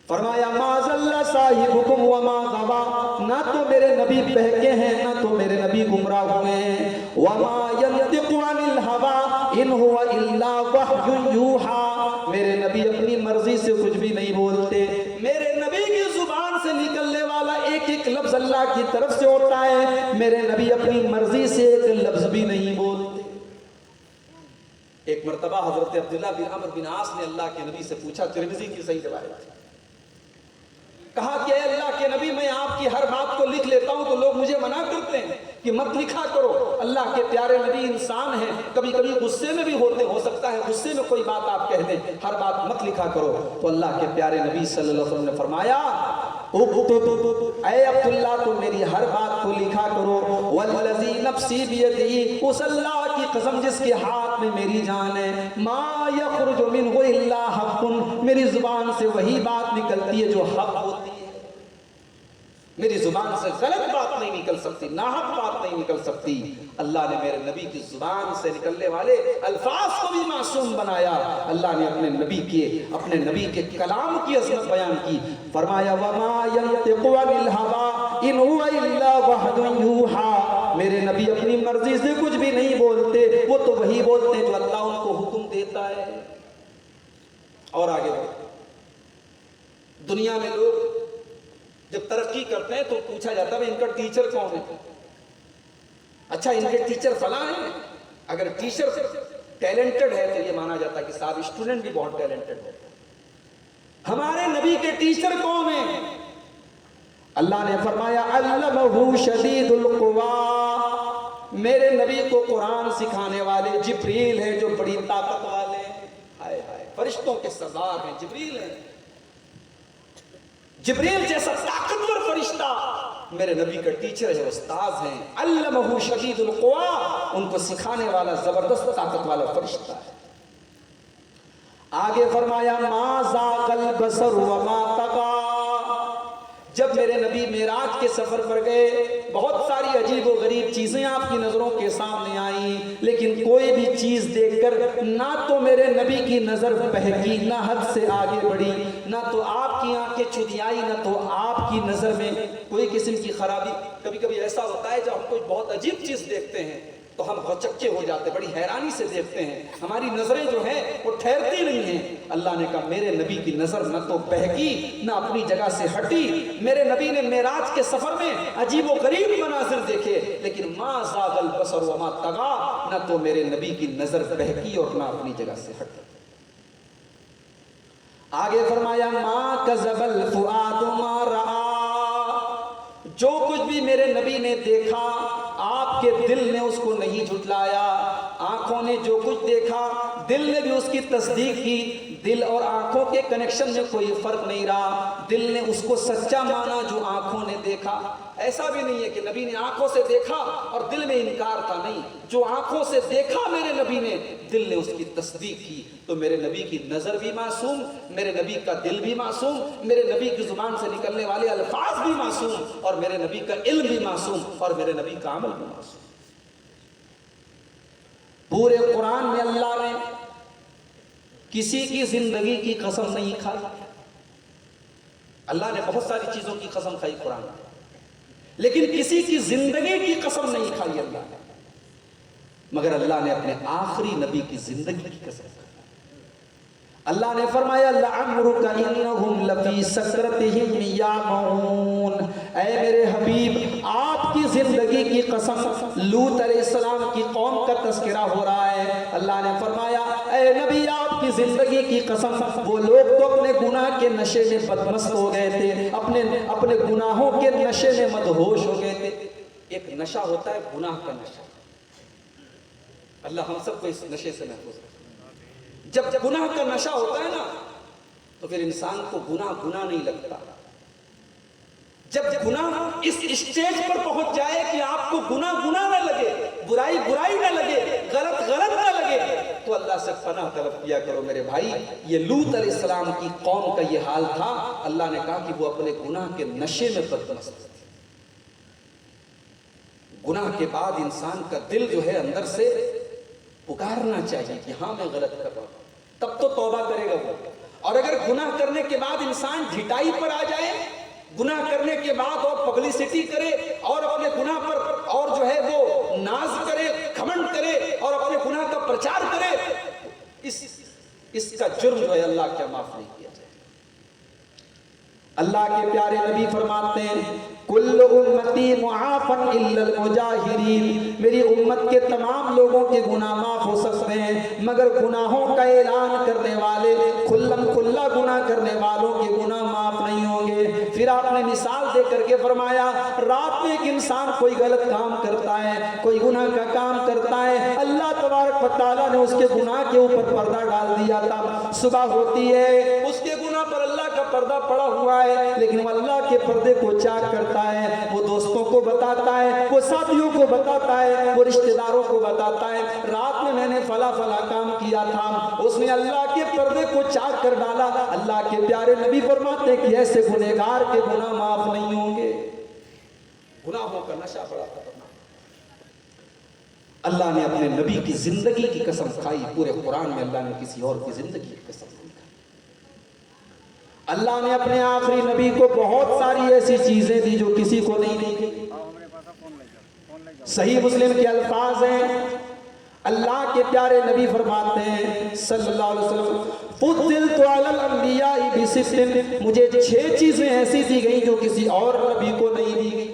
فرمایا ما ضل صاحبکم وما غوا, نہ تو میرے نبی بہکے ہیں نہ تو میرے نبی گمراہ ہوئے ہیں. وما ينطق عن الهوى ان هو الا وحی یوحى, میرے نبی اپنی مرضی سے کچھ بھی نہیں بولتے. میرے نبی کی زبان سے نکلنے والا ایک ایک لفظ اللہ کی طرف سے ہوتا ہے. میرے نبی اپنی مرضی سے ایک لفظ بھی نہیں بولتے. ایک مرتبہ حضرت عبداللہ بن عمرو بن عاص نے اللہ کے نبی سے پوچھا, ترمذی کی صحیح روایت, کہا کہ اے اللہ کے نبی میں آپ کی ہر بات کو لکھ لیتا ہوں تو لوگ مجھے منع کرتے ہیں کہ مت لکھا کرو. اللہ کے پیارے نبی انسان ہیں, کبھی کبھی غصے میں بھی ہوتے, ہو سکتا ہے غصے میں کوئی بات آپ کہہ دیں, ہر بات مت لکھا کرو. تو اللہ کے پیارے نبی صلی اللہ علیہ وسلم نے فرمایا اے عبداللہ تم میری ہر بات کو لکھا کرو. والذی نفسی بیدی, اس اللہ کی قسم جس کے ہاتھ میں میری جان ہے, ما یخرج منہ الا حق, میری زبان سے وہی بات نکلتی ہے جو حق ہوتی ہے. میری زبان سے غلط بات نہیں نکل سکتی, ناحق بات نہیں نکل سکتی. اللہ نے میرے نبی کی زبان سے نکلنے والے الفاظ کو بھی معصوم بنایا. اللہ نے اپنے نبی کے کلام کی عظمت بیان کی. فرمایا وما ينطق عن الهوى ان هو الا وحی یوحى, میرے نبی اپنی مرضی سے کچھ بھی نہیں بولتے, وہ تو وہی بولتے ہیں جو اللہ ان کو حکم دیتا ہے. اور آگے دنیا میں لوگ جب ترقی کرتے ہیں تو پوچھا جاتا ہے ان کا ٹیچر کون ہے؟ اچھا ان کے ٹیچر فلاں ہیں. اگر ٹیچر ٹیلنٹڈ ہے تو یہ مانا جاتا ہے کہ صاحب اسٹوڈنٹ بھی بہت ٹیلنٹڈ ہے. ہمارے نبی کے ٹیچر کون ہیں؟ اللہ نے فرمایا علمہ شدید القوا، میرے نبی کو قرآن سکھانے والے جبریل ہیں جو بڑی طاقت والے ہیں. ہائے ہائے، فرشتوں کے سردار ہیں، جبریل ہیں. جبریل جیسا طاقتور فرشتہ میرے نبی کا ٹیچر ہے، استاذ ہیں. علمہ شدید القوا، ان کو سکھانے والا زبردست طاقت والا فرشتہ ہے. آگے فرمایا ما ذاق البصر وما طغى. جب میرے نبی معراج کے سفر پر گئے بہت ساری عجیب و غریب چیزیں آپ کی نظروں کے سامنے آئیں، لیکن کوئی بھی چیز دیکھ کر نہ تو میرے نبی کی نظر بہکی، نہ حد سے آگے بڑھی، نہ تو آپ کی آنکھیں چدیائی، نہ تو آپ کی نظر میں کوئی قسم کی خرابی. کبھی کبھی ایسا ہوتا ہے جب ہم کوئی بہت عجیب چیز دیکھتے ہیں تو ہم غچکے ہو جاتے، بڑی حیرانی سے دیکھتے ہیں، ہماری نظریں جو ہیں وہ ٹھہرتی نہیں ہیں. اللہ نے کہا میرے نبی کی نظر نہ تو بہکی نہ اپنی جگہ سے ہٹی. میرے نبی نے معراج کے سفر میں عجیب و غریب مناظر دیکھے، لیکن ما ذاق البصر وما طغى، نہ تو میرے نبی کی نظر بہکی اور نہ اپنی جگہ سے ہٹی. آگے فرمایا ما کذب الفؤاد ما رأى، جو کچھ بھی میرے نبی نے دیکھا آپ کے دل نے اس کو نہیں جھٹلایا. آنکھوں نے جو کچھ دیکھا دل نے بھی اس کی تصدیق کی. دل اور آنکھوں کے کنیکشن میں کوئی فرق نہیں رہا، دل نے اس کو سچا مانا جو آنکھوں نے دیکھا. ایسا بھی نہیں ہے کہ نبی نے آنکھوں سے دیکھا اور دل میں انکار تھا، نہیں، جو آنکھوں سے دیکھا میرے نبی نے دل نے اس کی تصدیق کی. تو میرے نبی کی نظر بھی معصوم، میرے نبی کا دل بھی معصوم، میرے نبی کی زبان سے نکلنے والے الفاظ بھی معصوم، اور میرے نبی کا علم بھی معصوم، اور میرے نبی کا عمل بھی معصوم. پورے قرآن میں اللہ نے کسی کی زندگی کی قسم نہیں کھائی. اللہ نے بہت ساری چیزوں کی قسم کھائی قرآن میں، لیکن کسی کی زندگی کی قسم نہیں کھائی اللہ نے. مگر اللہ نے اپنے آخری نبی کی زندگی کی قسم کھائی. اللہ نے فرمایا لعمرک انہم لفی سکرتہم یعمہون. اے میرے حبیب آپ کی زندگی کی قسم، لوط علیہ السلام کی قوم کا تذکرہ ہو رہا ہے. اللہ نے فرمایا اے نبی آپ کی زندگی کی قسم، وہ لوگ تو اپنے گناہ کے نشے میں بدمست ہو گئے تھے، اپنے گناہوں کے نشے میں مدہوش ہو گئے تھے. ایک نشہ ہوتا ہے گناہ کا نشہ، اللہ ہم سب کو اس نشے سے محفوظ رکھے. جب گناہ کا نشہ ہوتا ہے نا تو پھر انسان کو گناہ نہیں لگتا. جب گناہ اس اسٹیج پر پہنچ جائے کہ آپ کو گناہ نہ لگے، برائی نہ لگے، غلط نہ لگے، تو اللہ سے پناہ طلب کیا کرو میرے بھائی. یہ لوط علیہ السلام کی قوم کا یہ حال تھا. اللہ نے کہا کہ وہ اپنے گناہ کے نشے میں بدمست تھے. گناہ کے بعد انسان کا دل جو ہے اندر سے پکارنا چاہیے کہ ہاں میں غلط کر رہا ہوں، تب تو توبہ کرے گا وہ. اور اگر گناہ کرنے کے بعد انسان ڈھٹائی پر آ جائے، گناہ کرنے کے بعد اور پبلسٹی کرے اور اپنے گناہ پر اور جو ہے وہ ناز کرے، گھمنڈ کرے اور اپنے گناہ کا پرچار کرے، اس کا جرم جو ہے اللہ کیا معاف نہیں کیا جائے. اللہ کے پیارے نبی فرماتے ہیں کل امتی معافن الا المجاہرین، میری امت کے تمام لوگوں کے گناہ معاف ہو سکتے ہیں مگر گناہوں کا اعلان کرنے والے، کھلم کھلا گناہ کرنے والوں کے گناہ معاف نہیں ہوں گے. پھر آپ نے مثال دے کر کے فرمایا رات میں ایک انسان کوئی غلط کام کرتا ہے، کوئی گناہ کا کام کرتا ہے، اللہ تبارک و تعالیٰ نے اس کے گناہ کے اوپر پردہ ڈال دیا تھا. صبح ہوتی ہے اس کے گناہ پر اللہ کا پردہ پڑا ہوا ہے، لیکن وہ اللہ کے پردے کو چاک کرتا ہے، وہ دوستوں کو بتاتا ہے، وہ ساتھیوں کو بتاتا ہے، وہ رشتہ داروں کو بتاتا ہے رات میں نے فلاں کام کیا تھا. اس نے اللہ کے پردے کو چاک کر ڈالا. اللہ کے پیارے نبی فرماتے ہیں کہ ایسے گنہگار کے گناہ معاف نہیں ہوں گے. گناہوں کا نشہ بڑا خطرناک. اللہ نے اپنے نبی کی زندگی کی قسم کھائی. پورے قرآن میں اللہ نے کسی اور کی زندگی کی قسم نہیں کھائی. اللہ نے اپنے آخری نبی کو بہت ساری ایسی چیزیں دی جو کسی کو نہیں دی. صحیح مسلم کے الفاظ ہیں، اللہ کے پیارے نبی فرماتے ہیں صلی اللہ علیہ وسلم فُضِّلْتُ عَلَى الْأَنْبِيَاءِ بِسِتٍ، مجھے 6 چیزیں ایسی دی گئی جو کسی اور نبی کو نہیں دی گئی.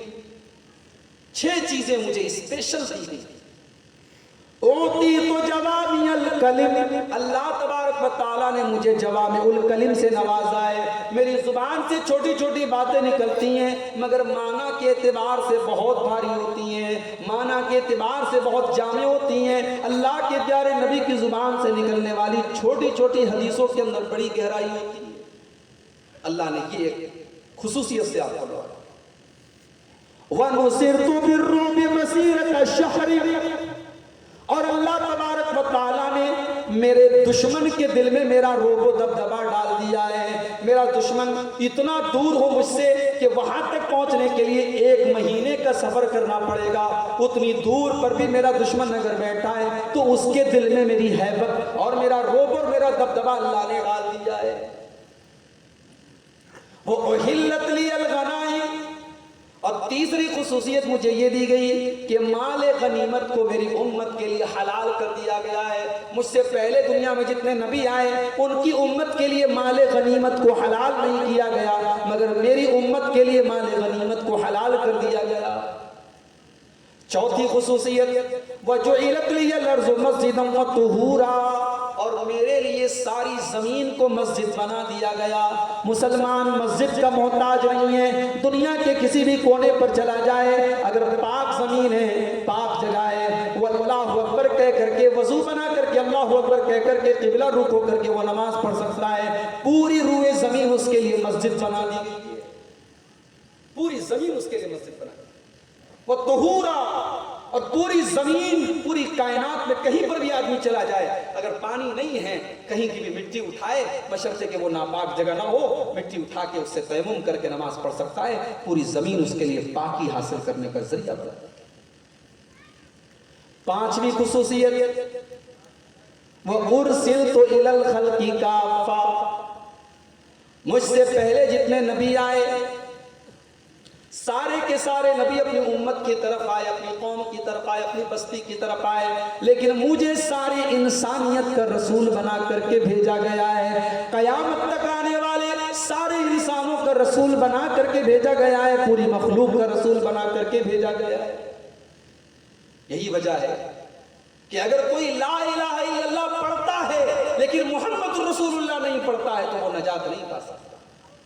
6 چیزیں مجھے اسپیشل دی گئی. اُعْطِيتُ جَوَامِعَ الْکَلِمِ، اللہ تبارک و تعالیٰ نے مجھے جوامع الکلم سے نوازا ہے. میری زبان سے چھوٹی چھوٹی باتیں نکلتی ہیں مگر معنی کے اعتبار سے بہت بھاری ہوتی ہیں، معنی کے اعتبار سے بہت جامع ہوتی ہیں. اللہ کے پیارے نبی کی زبان سے نکلنے والی چھوٹی چھوٹی حدیثوں کے اندر بڑی گہرائی ہوتی ہے. اللہ نے یہ ایک خصوصیت سے آپ کو بتایا. وَنُصِرْتُ بِالرُّعْبِ مَسِيرَةَ الشَّهْرِ، اور اللہ تبارک و تعالیٰ نے میرے دشمن کے دل میں میرا رعب و دبدبا ڈال دیا ہے. میرا دشمن اتنا دور ہو مجھ سے کہ وہاں تک پہنچنے کے لیے 1 مہینے کا سفر کرنا پڑے گا. اتنی دور پر بھی میرا دشمن اگر بیٹھا ہے تو اس کے دل میں میری ہیبت اور میرا رعب اور میرا دبدبا اللہ نے ڈال دیا ہے. وَأُحِلَّتْ لِيَ الْغَنَائِمُ، اور تیسری خصوصیت مجھے یہ دی گئی کہ مال غنیمت کو میری امت کے لیے حلال کر دیا گیا ہے. مجھ سے پہلے دنیا میں جتنے نبی آئے ان کی امت کے لیے مال غنیمت کو حلال نہیں کیا گیا مگر میری امت کے لیے مال غنیمت کو حلال کر دیا گیا. چوتھی خصوصیت وَجُعِلَتْ لِيَ الْأَرْضُ مَسْجِدًا وَطُهُورًا، اور میرے لیے ساری زمین کو مسجد بنا دیا گیا. مسلمان مسجد کا محتاج نہیں ہے. دنیا کے کسی بھی کونے پر چلا جائے اگر پاک زمین ہے، پاک جگہ ہے، وہ اللہ اکبر کہہ کر کے وضو بنا کر کے اللہ اکبر کہہ کر کے قبلہ رخ ہو کر کے وہ نماز پڑھ سکتا ہے. پوری روئے زمین اس کے لیے مسجد بنا دی گئی ہے. پوری زمین اس کے لیے مسجد بنا دی. وہ طہورا، اور پوری زمین پوری کائنات میں کہیں پر بھی آدمی چلا جائے اگر پانی نہیں ہے کہیں کی بھی مٹی اٹھائے بشرطے کہ وہ ناپاک جگہ نہ ہو، مٹی اٹھا کے اس سے تیمم کر کے نماز پڑھ سکتا ہے. پوری زمین اس کے لیے پاکی حاصل کرنے کا ذریعہ بنا. 5ویں خصوصیت وَأُرْسِلْتُ إِلَى الْخَلْقِ كَافَّةً، مجھ سے پہلے جتنے نبی آئے سارے کے سارے نبی اپنی امت کی طرف آئے، اپنی قوم کی طرف آئے، اپنی بستی کی طرف آئے، لیکن مجھے ساری انسانیت کا رسول بنا کر کے بھیجا گیا ہے. قیامت تک آنے والے سارے انسانوں کا رسول بنا کر کے بھیجا گیا ہے. پوری مخلوق کا رسول بنا کر کے بھیجا گیا ہے. یہی وجہ ہے کہ اگر کوئی لا الہ الا اللہ پڑھتا ہے لیکن محمد رسول اللہ نہیں پڑھتا ہے تو وہ نجات نہیں پا سکتا.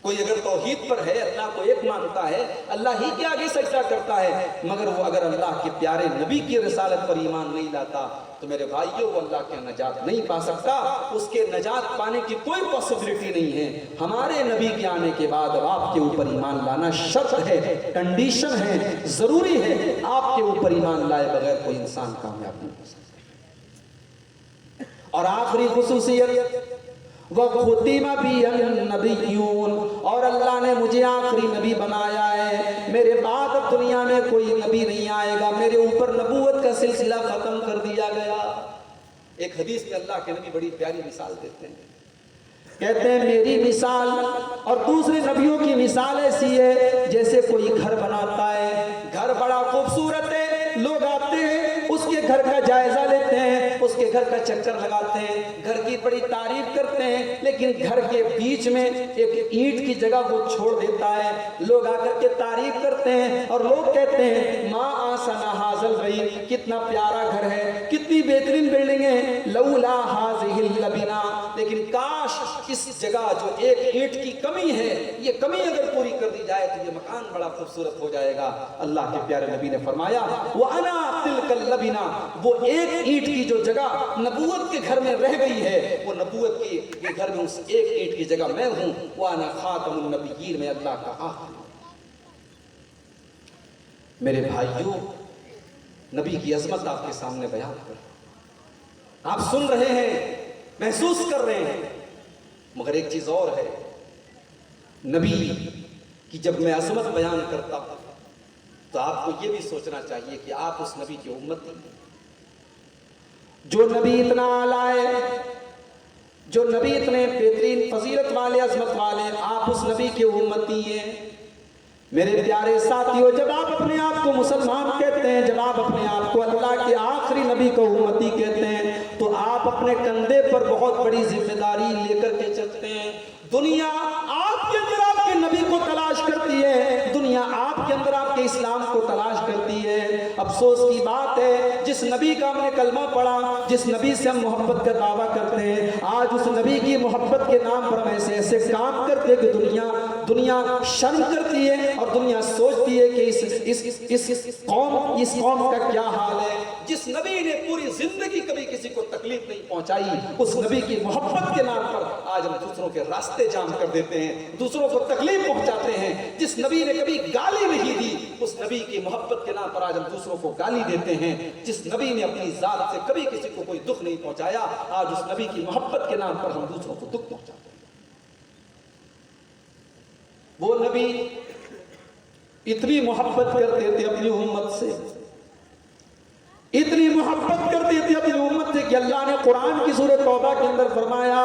کوئی اگر توحید پر ہے، اللہ کو ایک مانتا ہے، اللہ ہی کے آگے سجدہ کرتا ہے، مگر وہ اگر اللہ کے پیارے نبی کی رسالت پر ایمان نہیں لاتا تو میرے بھائیوں وہ اللہ کے نجات نہیں پا سکتا. اس کے نجات پانے کی کوئی پاسبلٹی نہیں ہے. ہمارے نبی کے آنے کے بعد اب آپ کے اوپر ایمان لانا شرط ہے، کنڈیشن ہے، ضروری ہے. آپ کے اوپر ایمان لائے بغیر کوئی انسان کامیاب نہیں ہو سکتا. اور آخری خصوصیت وَخُتِمَ بِيَ النَّبِيُّونَ، اور اللہ نے مجھے آخری نبی بنایا ہے. میرے بعد اب دنیا میں کوئی نبی نہیں آئے گا. میرے اوپر نبوت کا سلسلہ ختم کر دیا گیا. ایک حدیث میں اللہ کے نبی بڑی پیاری مثال دیتے ہیں. کہتے ہیں میری مثال اور دوسرے نبیوں کی مثال ایسی ہے جیسے کوئی گھر بناتا ہے. گھر بڑا خوبصورت ہے، لوگ آتے ہیں اس کے گھر کا جائزہ لیتے ہیں، اس کے گھر کا چکر لگاتے ہیں، گھر کی بڑی تعریف کرتے ہیں، لیکن گھر کے بیچ میں ایک اینٹ کی جگہ وہ چھوڑ دیتا ہے. لوگ آ کر کے تعریف کرتے ہیں اور لوگ کہتے ہیں ما آسنا حاضل بھائی، کتنا پیارا گھر ہے، کتنی بہترین بلڈنگ ہے. لولا حاضہ اللبنا، لیکن کاش اس جگہ جو ایک اینٹ کی کمی ہے یہ کمی اگر پوری کر دی جائے تو یہ مکان بڑا خوبصورت ہو جائے گا. اللہ کے پیارے نبی نے فرمایا وَأَنَا تِلْكَ اللَّبِنَا، وہ ایک اینٹ کی جو جگہ نبوت کے گھر میں رہ گئی ہے وہ نبوت کے گھر میں اس ایک اینٹ کی جگہ میں ہوں. وَأَنَا خَاتَمُ النَّبِيِّينَ، میں اللہ کا آخری. میرے بھائیوں، نبی کی عظمت آپ کے سامنے بیان کر، آپ سن رہے ہیں، محسوس کر رہے ہیں، مگر ایک چیز اور ہے. نبی کی جب میں عظمت بیان کرتا ہوں تو آپ کو یہ بھی سوچنا چاہیے کہ آپ اس نبی کی امتی ہیں. جو نبی اتنا اعلیٰ ہے، جو نبی اتنے بہترین فضیلت والے، عظمت والے، آپ اس نبی کے امتی ہیں. میرے پیارے ساتھیوں، جب آپ اپنے آپ کو مسلمان کہتے ہیں، جب آپ اپنے آپ کو اللہ کے آخری نبی کو امتی کہتے ہیں تو آپ آپ اپنے کندھے پر بہت بڑی ذمہ داری لے کر کے چلتے ہیں. دنیا آپ کے اندر آپ کے نبی کو تلاش کرتی ہے, دنیا آپ کے اندر آپ کے اسلام کو تلاش کرتی ہے. افسوس کی بات ہے, جس نبی کا ہم نے کلمہ پڑھا, جس نبی سے ہم محبت کا دعویٰ کرتے ہیں, آج اس نبی کی محبت کے نام پر ہم ایسے ایسے کام کرتے کہ دنیا شرم کرتی ہے اور دنیا سوچتی ہے کہ اس قوم کا کیا حال ہے. جس نبی نے پوری زندگی کبھی کسی کو تکلیف نہیں پہنچائی, اس نبی کی محبت کے نام پر آج ہم دوسروں کے راستے جام کر دیتے ہیں, دوسروں کو تکلیف پہنچاتے ہیں. جس نبی نے کبھی گالی نہیں دی, اس نبی کی محبت کے نام پر آج ہم دوسروں کو گالی دیتے ہیں. جس نبی نے اپنی ذات سے کبھی کسی کو کوئی دکھ نہیں پہنچایا, آج اس نبی کی محبت کے نام پر ہم دوسروں کو دکھ پہنچاتے ہیں. وہ نبی اتنی محبت کرتے تھے اپنی امت سے, اتنی محبت کرتے تھے اپنی امت سے کہ اللہ نے قرآن کی سورۃ توبہ کے اندر فرمایا,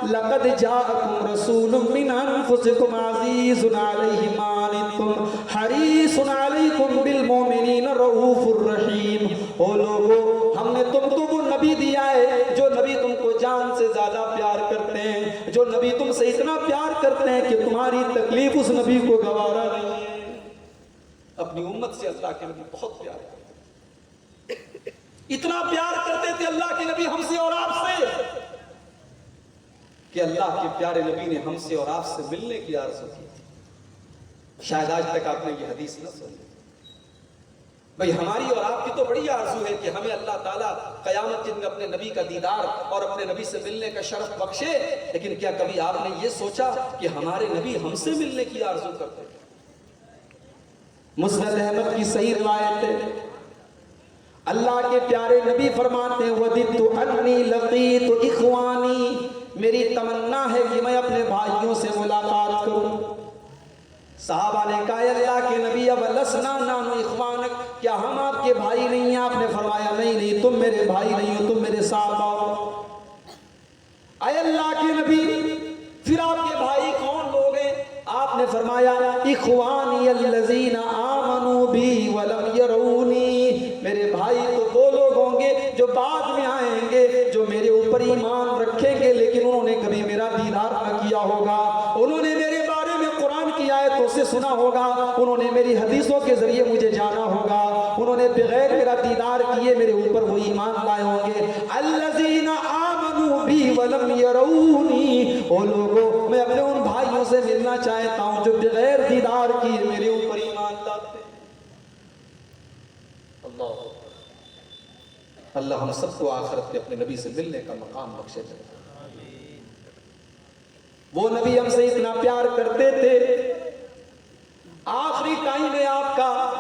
لقد جاءکم رسول من انفسکم عزیز علیہ ما عنتم حریص علیکم بالمؤمنین رؤوف الرحیم. او لوگو, ہم نے تم کو وہ نبی دیا ہے جو نبی تم کو جان سے زیادہ پیار کرتے ہیں, جو نبی تم سے اتنا پیار کرتے ہیں کہ تمہاری تکلیف اس نبی کو گوارا نہیں ہے. اپنی امت سے اللہ کے نبی بہت پیار کرتے, اتنا پیار کرتے تھے اللہ کے نبی ہم سے اور آپ سے کہ اللہ کے پیارے نبی نے ہم سے اور آپ سے ملنے کی آرزو کی تھی. شاید آج تک آپ نے یہ حدیث نہ سنی. بھئی ہماری اور آپ کی تو بڑی آرزو ہے کہ ہمیں اللہ تعالیٰ قیامت کے دن اپنے نبی کا دیدار اور اپنے نبی سے ملنے کا شرف بخشے, لیکن کیا کبھی آپ نے یہ سوچا کہ ہمارے نبی ہم سے ملنے کی آرزو کرتے ہیں؟ مسند احمد کی صحیح روایت ہے, اللہ کے پیارے نبی فرماتے ہیں, وَدِدْتُ أَنِّي لَقِيتُ إِخْوَانِي, میری تمنا ہے کہ میں اپنے بھائیوں سے ملاقات کروں. صحابہ نے کہا, اللہ کے نبی وَلَسْنَا نَحْنُ إِخْوَانَكَ, کیا ہم آپ کے بھائی نہیں ہیں؟ آپ نے فرمایا, نہیں, تم میرے بھائی نہیں ہو, تم میرے ساتھ آؤ. اے اللہ کے نبی, پھر آپ کے بھائی کون لوگ ہیں؟ آپ نے فرمایا, اخوانی الذین آمنوا بی ولم یرونی, میرے بھائی تو وہ لوگ ہوں گے جو بعد میں آئیں گے, جو میرے اوپر ایمان رکھیں گے لیکن انہوں نے کبھی میرا دیدار نہ کیا ہوگا, انہوں نے میرے بارے میں قرآن کی آیتوں سے سنا ہوگا, انہوں نے میری حدیثوں کے ذریعے مجھے جانا ہوگا, انہوں نے بغیر میرا دیدار کیے میرے اوپر وہ ایمان لائے ہوں گے. الذین آمنوا بی ولم یرونی, او لوگوں, میں اپنے ان بھائیوں سے ملنا چاہتا ہوں جو بغیر دیدار کیے میرے اوپر ایمان لاتے. اللہ ہم سب کو آخرت میں اپنے نبی سے ملنے کا مقام بخشے. وہ نبی ہم سے اتنا پیار کرتے تھے, آخری ٹائم ہے آپ کا,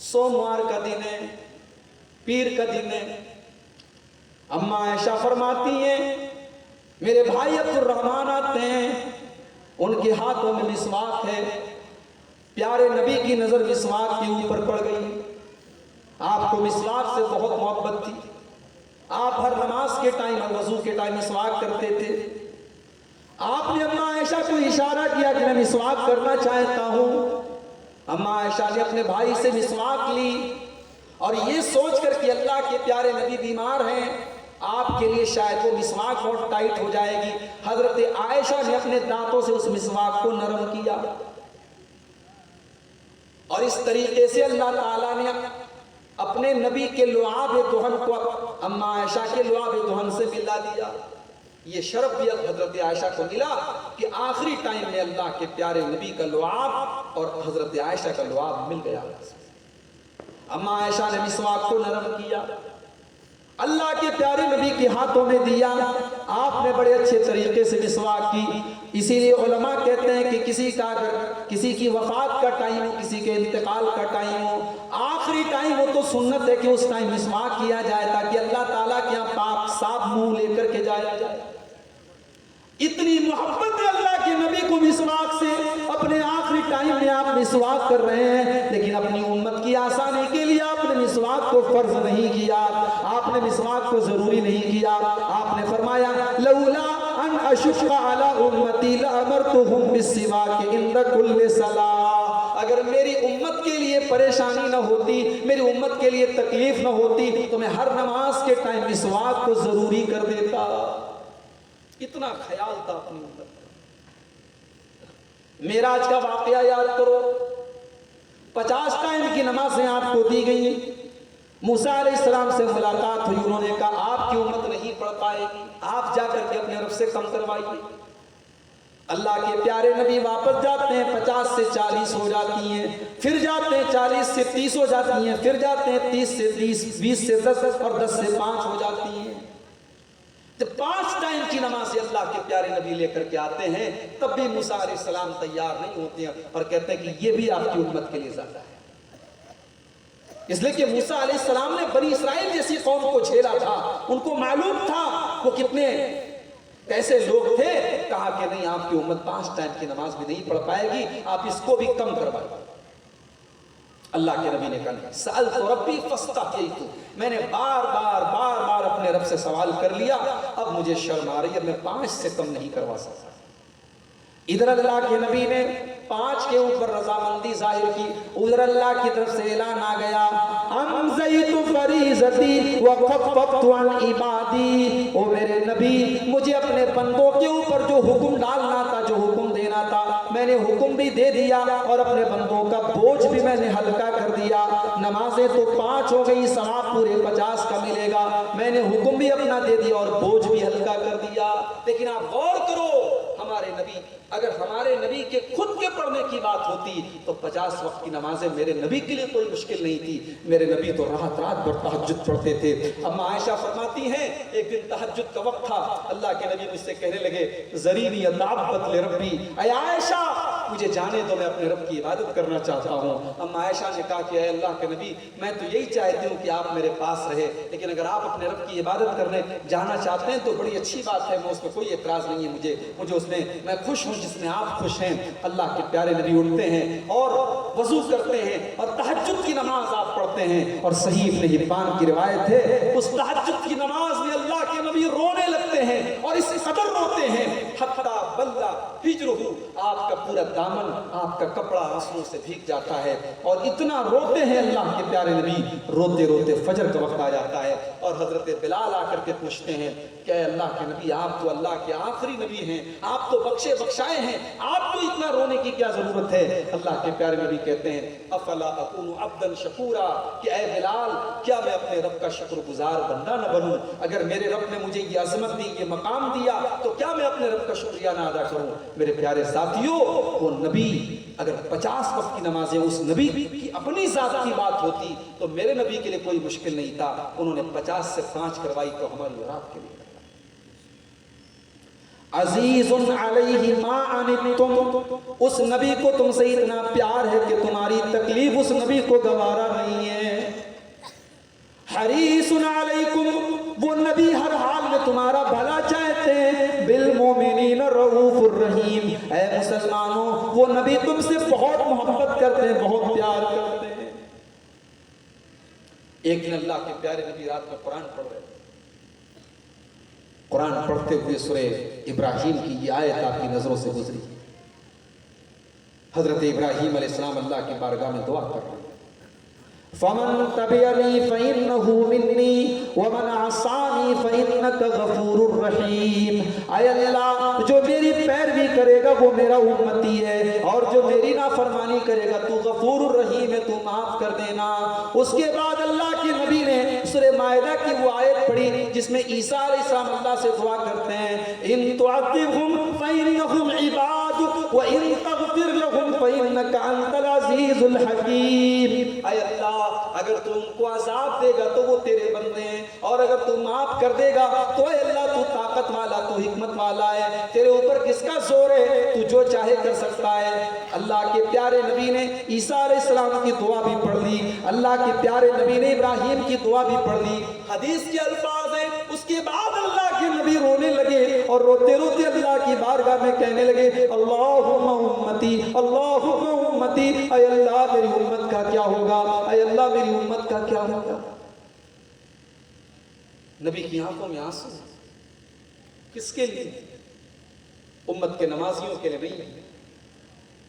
سوموار کا دن ہے, پیر کا دن ہے. اماں عائشہ فرماتی ہیں, میرے بھائی عبد الرحمن آتے ہیں, ان کے ہاتھوں میں مسواک ہے, پیارے نبی کی نظر مسواک کے اوپر پڑ گئی. آپ کو مسواک سے بہت محبت تھی, آپ ہر نماز کے ٹائم اور وضو کے ٹائم مسواک کرتے تھے. آپ نے اماں عائشہ کو اشارہ کیا کہ میں مسواک کرنا چاہتا ہوں. اماں عائشہ نے اپنے بھائی سے مسواک لی اور یہ سوچ کر کہ اللہ کے پیارے نبی بیمار ہیں, آپ کے لیے شاید وہ مسواک بہت ٹائٹ ہو جائے گی, حضرت عائشہ نے اپنے دانتوں سے اس مسواک کو نرم کیا اور اس طریقے سے اللہ تعالیٰ نے اپنے نبی کے لعاب دہن کو اماں عائشہ کے لعاب دہن سے ملا دیا. یہ شرف بھی حضرت عائشہ کو ملا کہ آخری ٹائم میں اللہ کے پیارے نبی کا لعاب اور حضرت عائشہ کا لعاب مل گیا. اماں عائشہ نے مسواک کو نرم کیا, اللہ کے پیارے نبی کے ہاتھوں میں دیا, آپ نے بڑے اچھے طریقے سے مسواک کی. اسی لیے علماء کہتے ہیں کہ کسی کی وفات کا ٹائم ہو, کسی کے انتقال کا ٹائم ہو, آخری ٹائم ہو تو سنت ہے کہ اس ٹائم مسواک کیا جائے تاکہ اللہ تعالیٰ کے یہاں پاک صاف منہ لے کر کے جایا جائے. اتنی محبت ہے اللہ کے نبی کو مسواک سے, اپنے آخری ٹائم میں آپ مسواک کر رہے ہیں, لیکن اپنی امت کی آسانی کے لیے آپ نے مسواک کو فرض نہیں کیا, آپ نے مسواک کو ضروری نہیں کیا. آپ نے فرمایا, لولا ان اشق علی امتی لامرتهم بالسواک عند کل صلاۃ, اگر میری امت کے لیے پریشانی نہ ہوتی، میری امت کے لیے تکلیف نہ ہوتی تو میں ہر نماز کے ٹائم مسواک کو ضروری کر دیتا۔ اتنا خیال تھا اپنی امت۔ معراج کا واقعہ یاد کرو، 50 ٹائم کی نمازیں آپ کو دی گئی۔ موسیٰ علیہ السلام سے ملاقات ہوئی، انہوں نے کہا آپ کی امت نہیں پڑھ پائے گی، آپ جا کر کے اپنے رب سے کم کروائیے۔ اللہ کے پیارے نبی واپس جاتے ہیں، 50 سے 40 ہو جاتی ہیں، پھر جاتے ہیں 40 سے 30 ہو جاتی ہیں، پھر جاتے ہیں 30 سے 20 سے 10 اور 10 سے 5 ہو جاتی ہیں۔ جب 5 ٹائم کی نمازیں اللہ کے پیارے نبی لے کر کے آتے ہیں تب بھی موسیٰ علیہ السلام تیار نہیں ہوتے ہیں اور کہتے ہیں کہ یہ بھی آپ کی امت کے لیے زیادہ ہے، اس لیے کہ موسیٰ علیہ السلام نے بنی اسرائیل جیسی قوم کو جھیلا تھا، ان کو معلوم تھا وہ کتنے کیسے لوگ تھے۔ کہا کہ نہیں، آپ کی امت 5 ٹائم کی نماز بھی نہیں پڑھ پائے گی، آپ اس کو بھی کم کروائیے۔ اللہ کے نبی نے کہا سألت ربی فاستحییت، میں نے بار بار اپنے رب سے سوال کر لیا، اب مجھے شرم آ رہی ہے، میں 5 سے کم نہیں کروا سکتا۔ ادھر اللہ کے نبی نے 5 کے اوپر رضامندی ظاہر کی، ادھر اللہ کی طرف سے اعلان آ گیا امضیت فریضتی وخففت عن عبادی، او میرے نبی مجھے اپنے بندوں کے اوپر جو حکم ڈالنا تھا، جو حکم دینا تھا، میں نے حکم بھی دے دیا اور اپنے بندوں کا بوجھ بھی میں نے ہلکا کر دیا۔ نمازیں تو 5 ہو گئی، ثواب پورے 50 کا ملے گا، میں نے حکم بھی اپنا دے دیا اور بوجھ بھی ہلکا کر دیا۔ لیکن آپ غور کرو، ہمارے نبی، اگر ہمارے نبی کے خود کے پڑھنے کی بات ہوتی تو 50 وقت کی نمازیں میرے نبی کے لیے کوئی مشکل نہیں تھی۔ میرے نبی تو رات بھر تہجد پڑھتے تھے۔ اما عائشہ فرماتی ہیں ایک دن تہجد کا وقت تھا، اللہ کے نبی مجھ سے کہنے لگے ذرینی تعبت لربی، اے عائشہ مجھے جانے دو، میں اپنے رب کی عبادت کرنا چاہتا ہوں۔ اما عائشہ نے کہا کہ اے اللہ کے نبی میں تو یہی چاہتی ہوں کہ آپ میرے پاس رہے، لیکن اگر آپ اپنے رب کی عبادت کرنے جانا چاہتے ہیں تو بڑی اچھی بات ہے، میں اس میں کوئی اعتراض نہیں ہے، مجھے اس میں خوش ہوں جس میں آپ خوش ہیں۔ اللہ کے پیارے نبی اٹھتے ہیں اور وضو کرتے ہیں اور تہجد کی نماز آپ پڑھتے ہیں، اور صحیح ابن حبان کی روایت ہے اس تہجد کی نماز میں اللہ کے نبی رونے لگتے ہیں اور اس قدر روتے ہیں حتی بلّا ہجرہ، آپ کا پورا دامن، آپ کا کپڑا آنسوؤں سے بھیگ جاتا ہے، اور اتنا روتے ہیں اللہ کے پیارے نبی، روتے روتے فجر کا وقت آ جاتا ہے اور حضرت بلال آ کر کے پوچھتے ہیں کہ اے اللہ کے نبی آپ تو اللہ کے آخری نبی ہیں، آپ تو بخشے بخشائے ہیں، آپ کو اتنا رونے کی کیا ضرورت ہے؟ اللہ کے پیارے نبی کہتے ہیں افلا اکون عبدا شکورا، کہ اے بلال کیا میں اپنے رب کا شکر گزار بندہ نہ بنوں؟ اگر میرے رب نے مجھے یہ عظمت دی، یہ مقام دیا، تو کیا میں اپنے رب کا شکریہ نہ ادا کروں؟ میرے پیارے ساتھیوں، وہ نبی اگر 50 وقت کی نمازیں اس نبی کی اپنی ذات کی بات ہوتی تو میرے نبی کے لیے کوئی مشکل نہیں تھا، انہوں نے 50 سے 5 کروائی تو ہماری رات کے لیے۔ عزیز علیہ ما عنتم، اس نبی کو تم سے اتنا پیار ہے کہ تمہاری تکلیف اس نبی کو گوارا نہیں ہے۔ حریص علیکم، وہ نبی ہر حال میں تمہارا بھلا چاہتے ہیں۔ بالمومنین رؤوف الرحیم، اے مسلمانوں وہ نبی تم سے بہت محبت کرتے ہیں، بہت پیار کرتے ہیں۔ ایک دن اللہ کے پیارے نبی رات میں قرآن پڑھ رہے تھے، قرآن پڑھتے ہوئے سورہ ابراہیم کی یہ آیت آپ کی نظروں سے گزری۔ حضرت ابراہیم علیہ السلام اللہ کی بارگاہ میں دعا کر رہے ہیں فَمَن تَبِعَنِي فَإِنَّهُ مِنِّي وَمَنْ عَصَانِي فَإِنَّكَ غَفُورٌ رَحِيمٌ، اے اللہ جو میری پیروی کرے گا وہ میرا امتی ہے، اور جو میری نافرمانی کرے گا تو غفور الرحیم ہے، تو معاف کر دینا۔ اس کے بعد اللہ کے نبی نے سورہ مائدہ کی وہ آیت پڑھی جس میں عیسیٰ علیہ السلام اللہ سے دعا کرتے ہیں ان تعذبهم فإنهم عبادك وإن تغفر لهم فإنك أنت العزيز الحكيم، اے اللہ اگر تو ان کو عذاب دے گا تو وہ تیرے بندے ہیں، اور اگر تو معاف کر دے گا تو اے اللہ تو طاقت والا، تو حکمت والا ہے، تیرے اوپر کس کا زور ہے، تو جو چاہے کر سکتا ہے۔ اللہ کے پیارے نبی نے عیسیٰ علیہ السلام کی دعا بھی پڑھ لی، اللہ کے پیارے نبی نے ابراہیم کی دعا بھی پڑھ لی۔ حدیث کے الفاظ ہیں اس کے بعد اللہ کے نبی رونے لگے اور روتے روتے اللہ کی بارگاہ میں کہنے لگے اللہم امتی، اللہم امتی، اے اللہ میری امت کا کیا ہوگا، اے اللہ میری امت کا کیا ہوگا۔ نبی کی آنکھوں میں آنسو، کس کے لیے؟ امت کے نمازیوں کے لیے نہیں،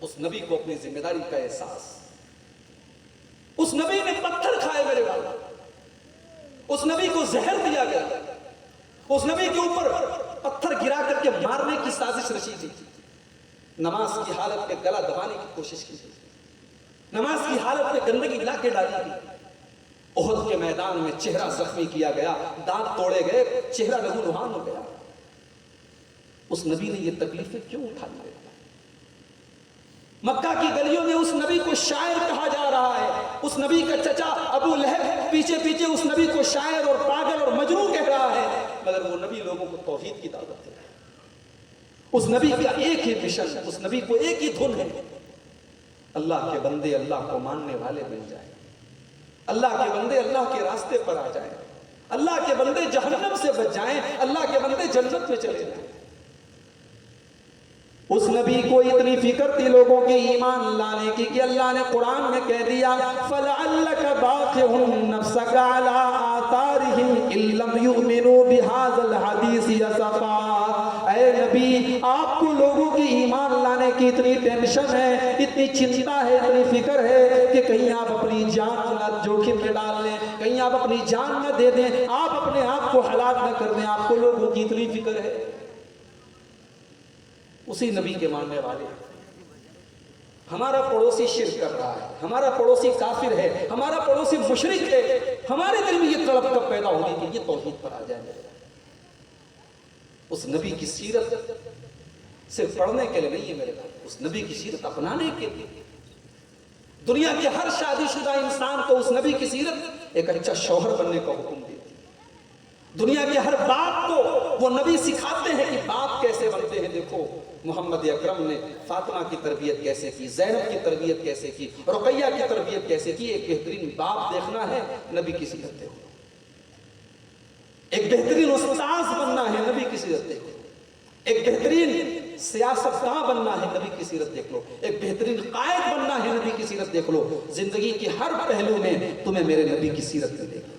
اس نبی کو اپنی ذمہ داری کا احساس، اس نبی نے پتھر کھائے میرے بھائی، اس نبی کو زہر دیا گیا، اس نبی کے اوپر پتھر گرا کر کے مارنے کی سازش رچی تھی، نماز کی حالت میں گلا دبانے کی کوشش کی تھی، نماز کی حالت میں گندگی لا کے ڈالی تھی، احد کے میدان میں چہرہ زخمی کیا گیا، دانت توڑے گئے، چہرہ لہو لہان ہو گیا۔ اس نبی نے یہ تکلیفیں کیوں اٹھائی؟ مکہ کی گلیوں میں اس نبی کو شاعر کہا جا رہا ہے، اس نبی کا چچا ابو لہب پیچھے پیچھے اس نبی کو شاعر اور پاگل اور مجنوں کہہ رہا ہے، مگر وہ نبی لوگوں کو توحید کی دعوت دے رہا ہے۔ اس نبی کا ایک ہی مشن، اس نبی کو ایک ہی دھن ہے، اللہ کے بندے اللہ کو ماننے والے بن جائیں، اللہ کے بندے اللہ کے راستے پر آ جائیں، اللہ کے بندے جہنم سے بچ جائیں، اللہ کے بندے جنت میں چلے جائیں۔ اس نبی کو اتنی فکر تھی لوگوں کے ایمان لانے کی کہ اللہ نے قرآن میں کہہ دیا فَلَعَلَّكَ بَاخِعٌ نَفْسَكَ عَلَىٰ آثَارِهِمْ إِن لَّمْ يُؤْمِنُوا بِهَٰذَا الْحَدِيثِ أَسَفًا۔ اے نبی، آپ کو لوگوں کے ایمان لانے کی اتنی ٹینشن ہے، اتنی چنتا ہے، اتنی فکر ہے کہ کہیں آپ اپنی جان نہ جوخم میں ڈال لیں، کہیں آپ اپنی جان نہ دے دیں، آپ اپنے آپ کو ہلاک نہ کر دیں، آپ کو لوگوں کی اتنی فکر ہے۔ اسی نبی کے ماننے والے، ہمارا پڑوسی شرک کر رہا ہے، ہمارا پڑوسی کافر ہے، ہمارا پڑوسی مشرک ہے، ہمارے دل میں یہ طلب کب پیدا ہوگی کہ یہ توحید پر آ جائے۔ اس نبی کی سیرت صرف پڑھنے کے لیے نہیں ہے میرے بھائی، اس نبی کی سیرت اپنانے کے لیے۔ دنیا کے ہر شادی شدہ انسان کو اس نبی کی سیرت ایک اچھا شوہر بننے کا حکم دیتی ہے۔ دنیا کے ہر باپ کو وہ نبی سکھاتے ہیں کہ باپ کیسے بنتے ہیں۔ دیکھو محمد اکرم نے فاطمہ کی تربیت کیسے کی، زینب کی تربیت کیسے کی، رقیہ کی تربیت کیسے کی۔ ایک بہترین باپ دیکھنا ہے، نبی کی سیرت دیکھو۔ ایک بہترین استاذ بننا ہے، نبی کی سیرت دیکھو۔ ایک بہترین سیاستداں بننا ہے، نبی کی سیرت دیکھ لو۔ ایک بہترین قائد بننا ہے، نبی کی سیرت دیکھ لو۔ زندگی کے ہر پہلو میں تمہیں میرے نبی کی سیرت ملے گی۔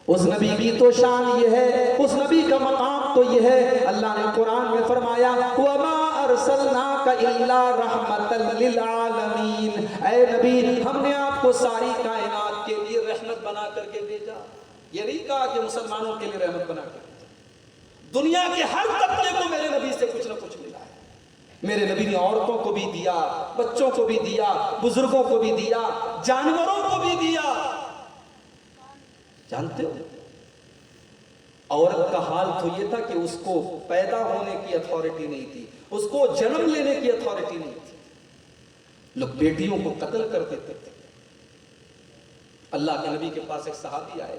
اس نبی کی تو شان یہ ہے، اس نبی کا مقام تو یہ ہے۔ اللہ نے قرآن میں فرمایا وَمَا أَرْسَلْنَاكَ إِلَّا رَحْمَةً لِّلْعَالَمِينَ۔ اے نبی، ہم نے آپ کو ساری کائنات کے لیے رحمت بنا کر کے بھیجا۔ یہ نہیں کہا کہ مسلمانوں کے لیے رحمت بنا کر بھیجا، دنیا کے ہر طبقے کو میرے نبی سے کچھ نہ کچھ ملا ہے۔ میرے نبی نے عورتوں کو بھی دیا، بچوں کو بھی دیا، بزرگوں کو بھی دیا، جانوروں کو بھی دیا۔ جانتے ہو عورت کا حال تو یہ تھا کہ اس کو پیدا ہونے کی اتھارٹی نہیں تھی، اس کو جنم لینے کی اتھارٹی نہیں تھی، لوگ بیٹیوں کو قتل کر دیتے تھے۔ اللہ کے نبی کے پاس ایک صحابی آئے،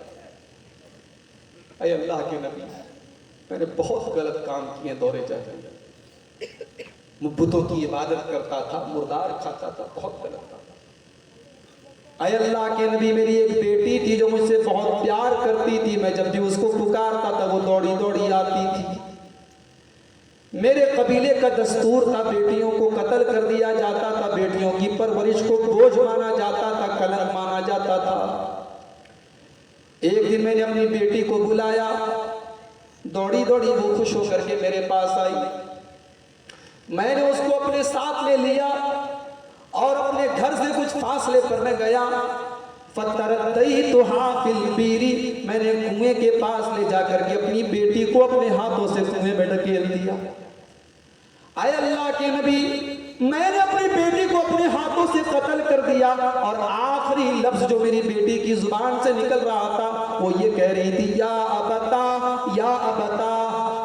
اے اللہ کے نبی، میں نے بہت غلط کام کیے دورے جاہلیت، بتوں کی عبادت کرتا تھا، مردار کھاتا تھا، بہت غلط کام۔ اے اللہ کے نبی، میری ایک بیٹی تھی جو مجھ سے بہت پیار کرتی تھی، میں جب بھی اس کو پکارتا تھا وہ دوڑی دوڑی آتی تھی۔ میرے قبیلے کا دستور تھا بیٹیوں کو قتل کر دیا جاتا تھا، بیٹیوں کی پرورش کو بوجھ مانا جاتا تھا، کلنک مانا جاتا تھا۔ ایک دن میں نے اپنی بیٹی کو بلایا، دوڑی دوڑی وہ خوش ہو کر کے میرے پاس آئی، میں نے اس کو اپنے ساتھ لے لیا اور اپنے گھر سے کچھ فاصلے پر میں گیا۔ فَتَرَدَّيْتُهَا فِي الْبِئْرِ، میں نے کنویں کے پاس لے جا کر کے اپنی بیٹی کو اپنے ہاتھوں سے کنویں میں ڈھکیل دیا۔ اے اللہ کے نبی، میں نے اپنی بیٹی کو اپنے ہاتھوں سے قتل کر دیا، اور آخری لفظ جو میری بیٹی کی زبان سے نکل رہا تھا وہ یہ کہہ رہی تھی یا ابتا یا ابتا،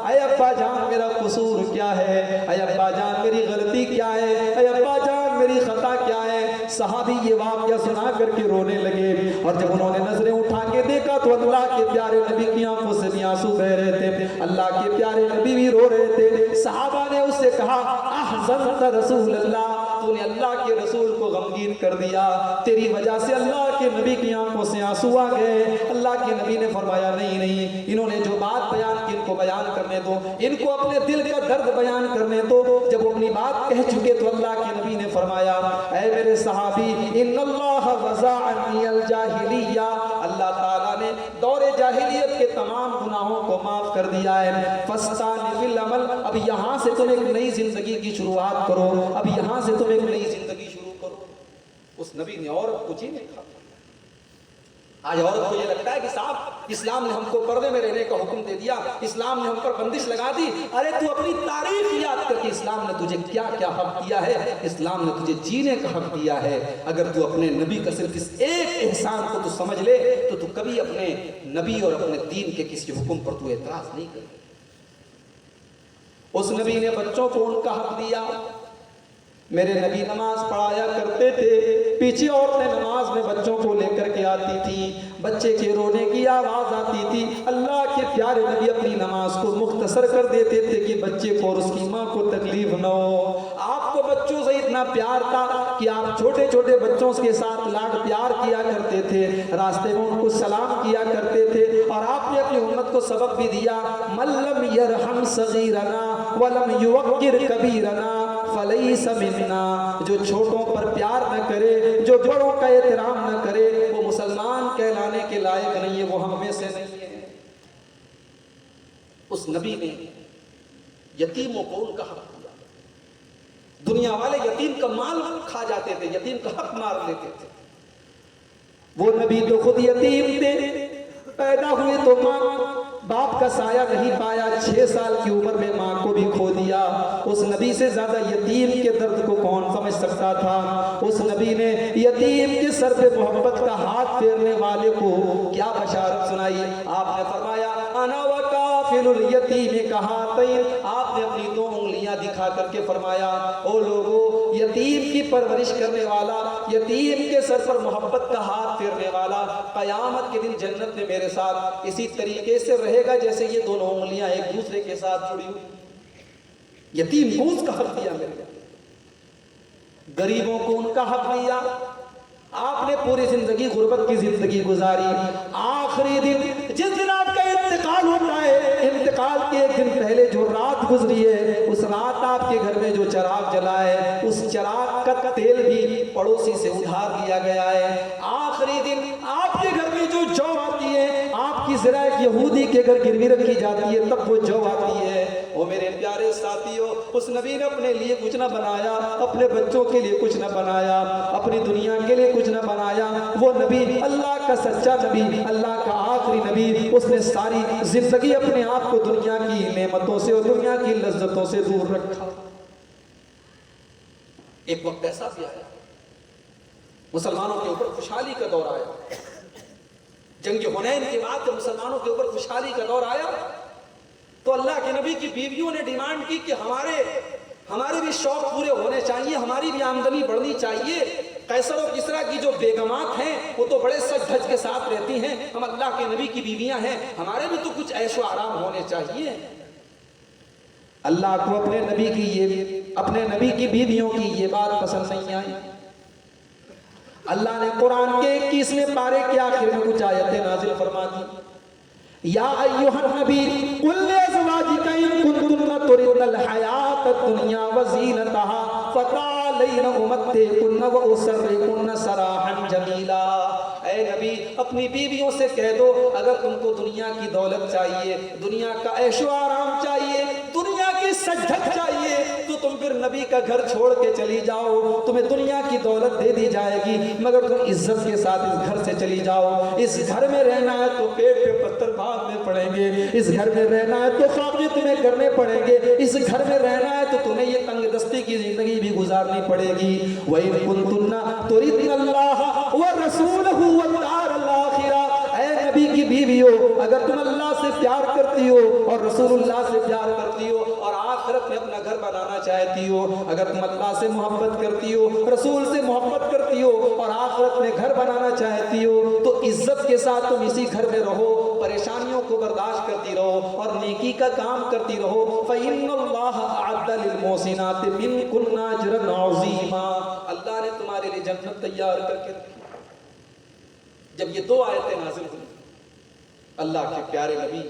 اے ابا جان میرا قصور کیا ہے، اے ابا جان میری غلطی کیا ہے، اے ابا جان میری خطا کیا ہے۔ صحابی یہ واقعہ سنا کر کے رونے لگے، اور جب انہوں نے نظریں اٹھا کے دیکھا تو اللہ کے پیارے نبی کی آنکھوں سے بھی آنسو بہ رہے تھے، اللہ کے پیارے نبی بھی رو رہے تھے۔ صحابہ نے اس سے کہا احزنت رسول اللہ، تو نے اللہ کے رسول کو غمگین کر دیا، تیری وجہ سے اللہ کے نبی کی آنکھوں سے آنسو آ گئے۔ اللہ کے نبی نے فرمایا نہیں نہیں، انہوں نے جو بات بیان کی ان کو بیان کرنے دو، ان کو اپنے دل کا درد بیان کرنے دو۔ جب وہ اپنی بات کہہ چکے تو اللہ کے نبی نے فرمایا اے میرے صحابی ان اللہ وضع عنی الجاہلیہ، اللہ تعالیٰ نے دور جاہلیت کے تمام گناہوں کو معاف کر دیا ہے، فاستانف العمل، اب یہاں سے تم ایک نئی زندگی کی شروعات کرو، اب یہاں سے تم ایک نئی زندگی شروع کرو۔ اس نبی نے عورت کو جینے کا، آج عورت کو یہ لگتا ہے کہ صاحب اسلام نے ہم کو پردے میں رہنے کا حکم دے دیا، اسلام نے ہم پر بندش لگا دی۔ ارے تو اپنی تاریخ یاد کر کے اسلام نے تجھے کیا کیا حق دیا ہے، اسلام نے تجھے جینے کا حق دیا ہے۔ اگر تو اپنے نبی کا صرف اس ایک احسان کو تو سمجھ لے تو تو کبھی اپنے نبی اور اپنے دین کے کسی حکم پر تو اعتراض نہیں کرے۔ اس نبی نے بچوں کو ان کا حق دیا۔ میرے نبی نماز پڑھایا کرتے تھے، پیچھے عورتیں نماز میں بچوں کو لے کر کے آتی تھی، بچے کے رونے کی آواز آتی تھی، اللہ کے پیارے نبی اپنی نماز کو مختصر کر دیتے تھے کہ بچے کو اور اس کی ماں کو تکلیف نہ ہو۔ آپ کو بچوں سے اتنا پیار تھا کہ آپ چھوٹے چھوٹے بچوں کے ساتھ لاڈ پیار کیا کرتے تھے، راستے میں ان کو سلام کیا کرتے تھے، اور آپ نے اپنی امت کو سبق بھی دیا، من لم یرحم صغیرنا ولم یوقر کبیرنا فلیس منا، جو چھوٹوں پر پیار نہ کرے، جو بڑوں کا احترام نہ کرے، وہ مسلمان کہلانے کے لائق نہیں ہے، وہ ہم میں سے نہیں ہے۔ اس نبی نے یتیموں کو ان کا حق دیا۔ دنیا والے یتیم کا مال کھا جاتے تھے، یتیم کا حق مار لیتے تھے، وہ نبی تو خود یتیم تھے، پیدا ہوئے تو ماں باپ کا سایہ نہیں پایا، 6 سال کی عمر میں ماں کو بھی کھو دیا۔ اس نبی سے زیادہ یتیم کے درد کو کون سمجھ سکتا تھا؟ اس نبی نے یتیم کے سر پہ محبت کا ہاتھ پھیرنے والے کو کیا بشارت سنائی؟ آپ نے فرمایا انا وکافل الیتیم کہاتین، آپ نے اپنی 2 انگلیاں دکھا کر کے فرمایا او لوگو، یتیم کی پرورش کرنے والا، یتیم کے سر پر محبت کا ہاتھ پھیرنے والا قیامت کے دن جنت میں میرے ساتھ اسی طریقے سے رہے گا جیسے یہ 2 انگلیاں ایک دوسرے کے ساتھ جڑی ہوئی۔ یتیم کو اس کا حق دیا، میرے غریبوں کو ان کا حق دیا۔ آپ نے پوری زندگی غربت کی زندگی گزاری، آخری دن جس دن آپ کا انتقال ہوتا ہے، انتقال کے ایک دن پہلے جو رات گزری ہے، اس رات آپ کے گھر میں جو چراغ جلا ہے، اس چراغ کا تیل بھی پڑوسی سے ادھار لیا گیا ہے۔ آخری دن آپ کے گھر میں جو جو آتی ہے، آپ کی ذرا ایک یہودی کے گھر گروی رکھی جاتی ہے، تب وہ جو آتی ہے۔ او میرے پیارے ساتھیوں، اس نبی نے اپنے لیے کچھ نہ بنایا، اپنے بچوں کے لیے کچھ نہ بنایا، اپنی دنیا کے لیے کچھ نہ بنایا۔ وہ نبی اللہ کا سچا نبی، اللہ کا آخری نبی، اس نے ساری زندگی اپنے آپ کو دنیا کی نعمتوں سے اور دنیا کی لذتوں سے دور رکھا۔ ایک وقت ایسا بھی آیا، مسلمانوں کے اوپر خوشحالی کا دور آیا، جنگ حنین کے بعد جب مسلمانوں کے اوپر خوشحالی کا دور آیا تو اللہ کے نبی کی بیویوں نے ڈیمانڈ کی کہ ہمارے بھی شوق پورے ہونے چاہیے، ہماری بھی آمدنی بڑھنی چاہیے۔ قیصر و کسریٰ کی جو بیگمات ہیں وہ تو بڑے سج دھج کے ساتھ رہتی ہیں، ہم اللہ کے نبی کی بیویاں ہیں، ہمارے بھی تو کچھ عیش و آرام ہونے چاہیے۔ اللہ کو اپنے نبی کی بیویوں کی یہ بات پسند نہیں آئی۔ اللہ نے قرآن کے 21ویں پارے کے آخر میں کچھ آیتیں نازل فرما دی۔ یا ایھا النبی قل لازواجک ان کنتن تردن الحیات الدنیا وزینتها فتعالین امتعکن واسرحکن سراحا جمیلا۔ اے نبی، اپنی بیویوں سے کہہ دو اگر تم کو دنیا کی دولت چاہیے، دنیا کا عیش و آرام چاہیے، دنیا کی سجدت چاہیے تو تم پھر نبی کا گھر چھوڑ کے چلی جاؤ، تمہیں دنیا کی دولت دے دی جائے گی مگر تم عزت کے ساتھ اس گھر سے چلی جاؤ۔ اس گھر میں رہنا ہے تو پیٹ پہ پتھر باندھنے پڑیں گے، اس گھر میں رہنا ہے تو فاقے تمہیں کرنے پڑیں گے، اس گھر میں رہنا ہے تو تمہیں یہ تنگ دستی کی زندگی بھی گزارنی پڑے گی۔ وَإِن كُنتُنَّ تُرِدْنَ اللَّهَ وَرَسُولَهُ وَالدَّارَ الْآخِرَةَ، اے نبی کی بیویوں، اگر تم اللہ سے پیار کرتی ہو اور رسول اللہ سے پیار کرتی ہو اور آخرت میں اپنا گھر بنانا چاہتی ہو، اگر تم اللہ سے محبت کرتی ہو، رسول سے محبت کرتی ہو اور آخرت میں گھر بنانا چاہتی ہو تو عزت کے ساتھ تم اسی گھر میں رہو، پریشانیوں کو برداشت کرتی رہو اور نیکی کا کام کرتی رہو۔ فَإِنَّ اللَّهَ أَعَدَّ لِلْمُحْسِنَاتِ مِنكُنَّ أَجْرًا عَظِيمًا، اللہ نے تمہارے لیے جنت تیار کر کے رکھی۔ جب یہ 2 آیتیں نازل ہوئی، اللہ کے پیارے نبی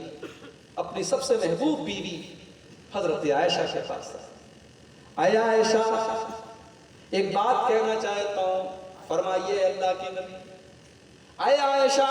اپنی سب سے محبوب بیوی حضرت عائشہ کے پاس آیا۔ عائشہ، ایک بات کہنا چاہتا ہوں، فرمائیے اللہ کے نبی، اے عائشہ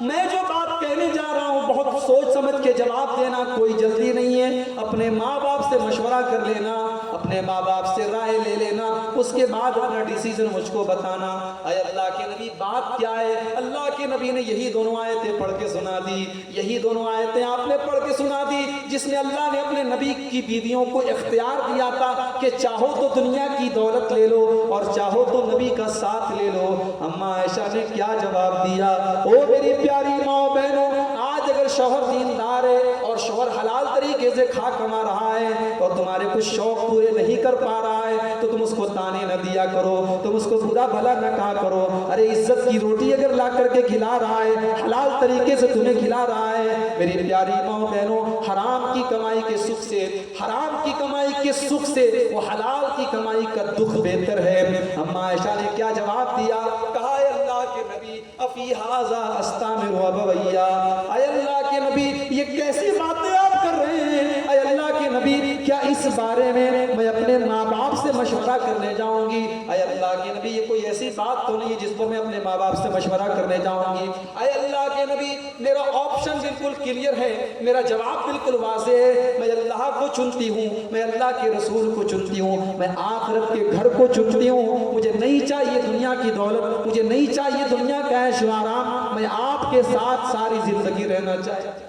میں جو بات کہنے جا رہا ہوں بہت سوچ سمجھ کے جواب دینا، کوئی جلدی نہیں ہے، اپنے ماں باپ سے مشورہ کر لینا، اپنے ماں باپ سے رائے لے لینا، اس کے بعد اپنا ڈیسیژن مجھ کو بتانا۔ اے اللہ کے نبی بات کیا ہے؟ اللہ کے نبی نے یہی دونوں آیتیں پڑھ کے سنا دی، یہی دونوں آیتیں آپ نے پڑھ کے سنا دی جس میں اللہ نے اپنے نبی کی بیویوں کو اختیار دیا تھا کہ چاہو تو دنیا کی دولت لے لو اور چاہو تو نبی کا ساتھ لے لو۔ اما عائشہ نے کیا جواب دیا؟ او میری پیاری ماں بہنوں، آج اگر شوہر دیندار ہے اور شوہر حلال طریقے سے کھا کما رہا ہے اور تمہارے کچھ شوق پورے نہیں کر پا رہا ہے تو تم اس کو تانے نہ دیا کرو، تم اس کو برا بھلا نہ کہا کرو۔ ارے عزت کی روٹی اگر لا کر کے کھلا رہا ہے، حلال طریقے سے تمہیں کھلا رہا ہے، میری پیاری ماں بہنوں، حرام کی کمائی کے سکھ سے، حرام کی کمائی کے سکھ سے وہ حلال کی کمائی کا دکھ بہتر ہے۔ اما عائشہ نے کیا جواب دیا؟ کہا اے اللہ کے نبی افی ھذا استامر ابویا، اے اللہ کے نبی یہ کیسی باتیں آپ کر رہے ہیں؟ اے اللہ کے نبی کیا اس بارے میں اپنے ماں باپ سے مشورہ کرنے جاؤں گی؟ اے اللہ کے نبی یہ کوئی ایسی بات تو نہیں ہے جس پر میں اپنے ماں باپ سے مشورہ کرنے جاؤں گی۔ اے اللہ کے نبی میرا آپشن بالکل کلیئر ہے، میرا جواب بالکل واضح ہے، میں اللہ کو چنتی ہوں، میں اللہ کے رسول کو چنتی ہوں، میں آخرت کے گھر کو چنتی ہوں، مجھے نہیں چاہیے دنیا کی دولت، مجھے نہیں چاہیے دنیا کا عیش و آرام، میں آپ کے ساتھ ساری زندگی رہنا چاہتا ہوں۔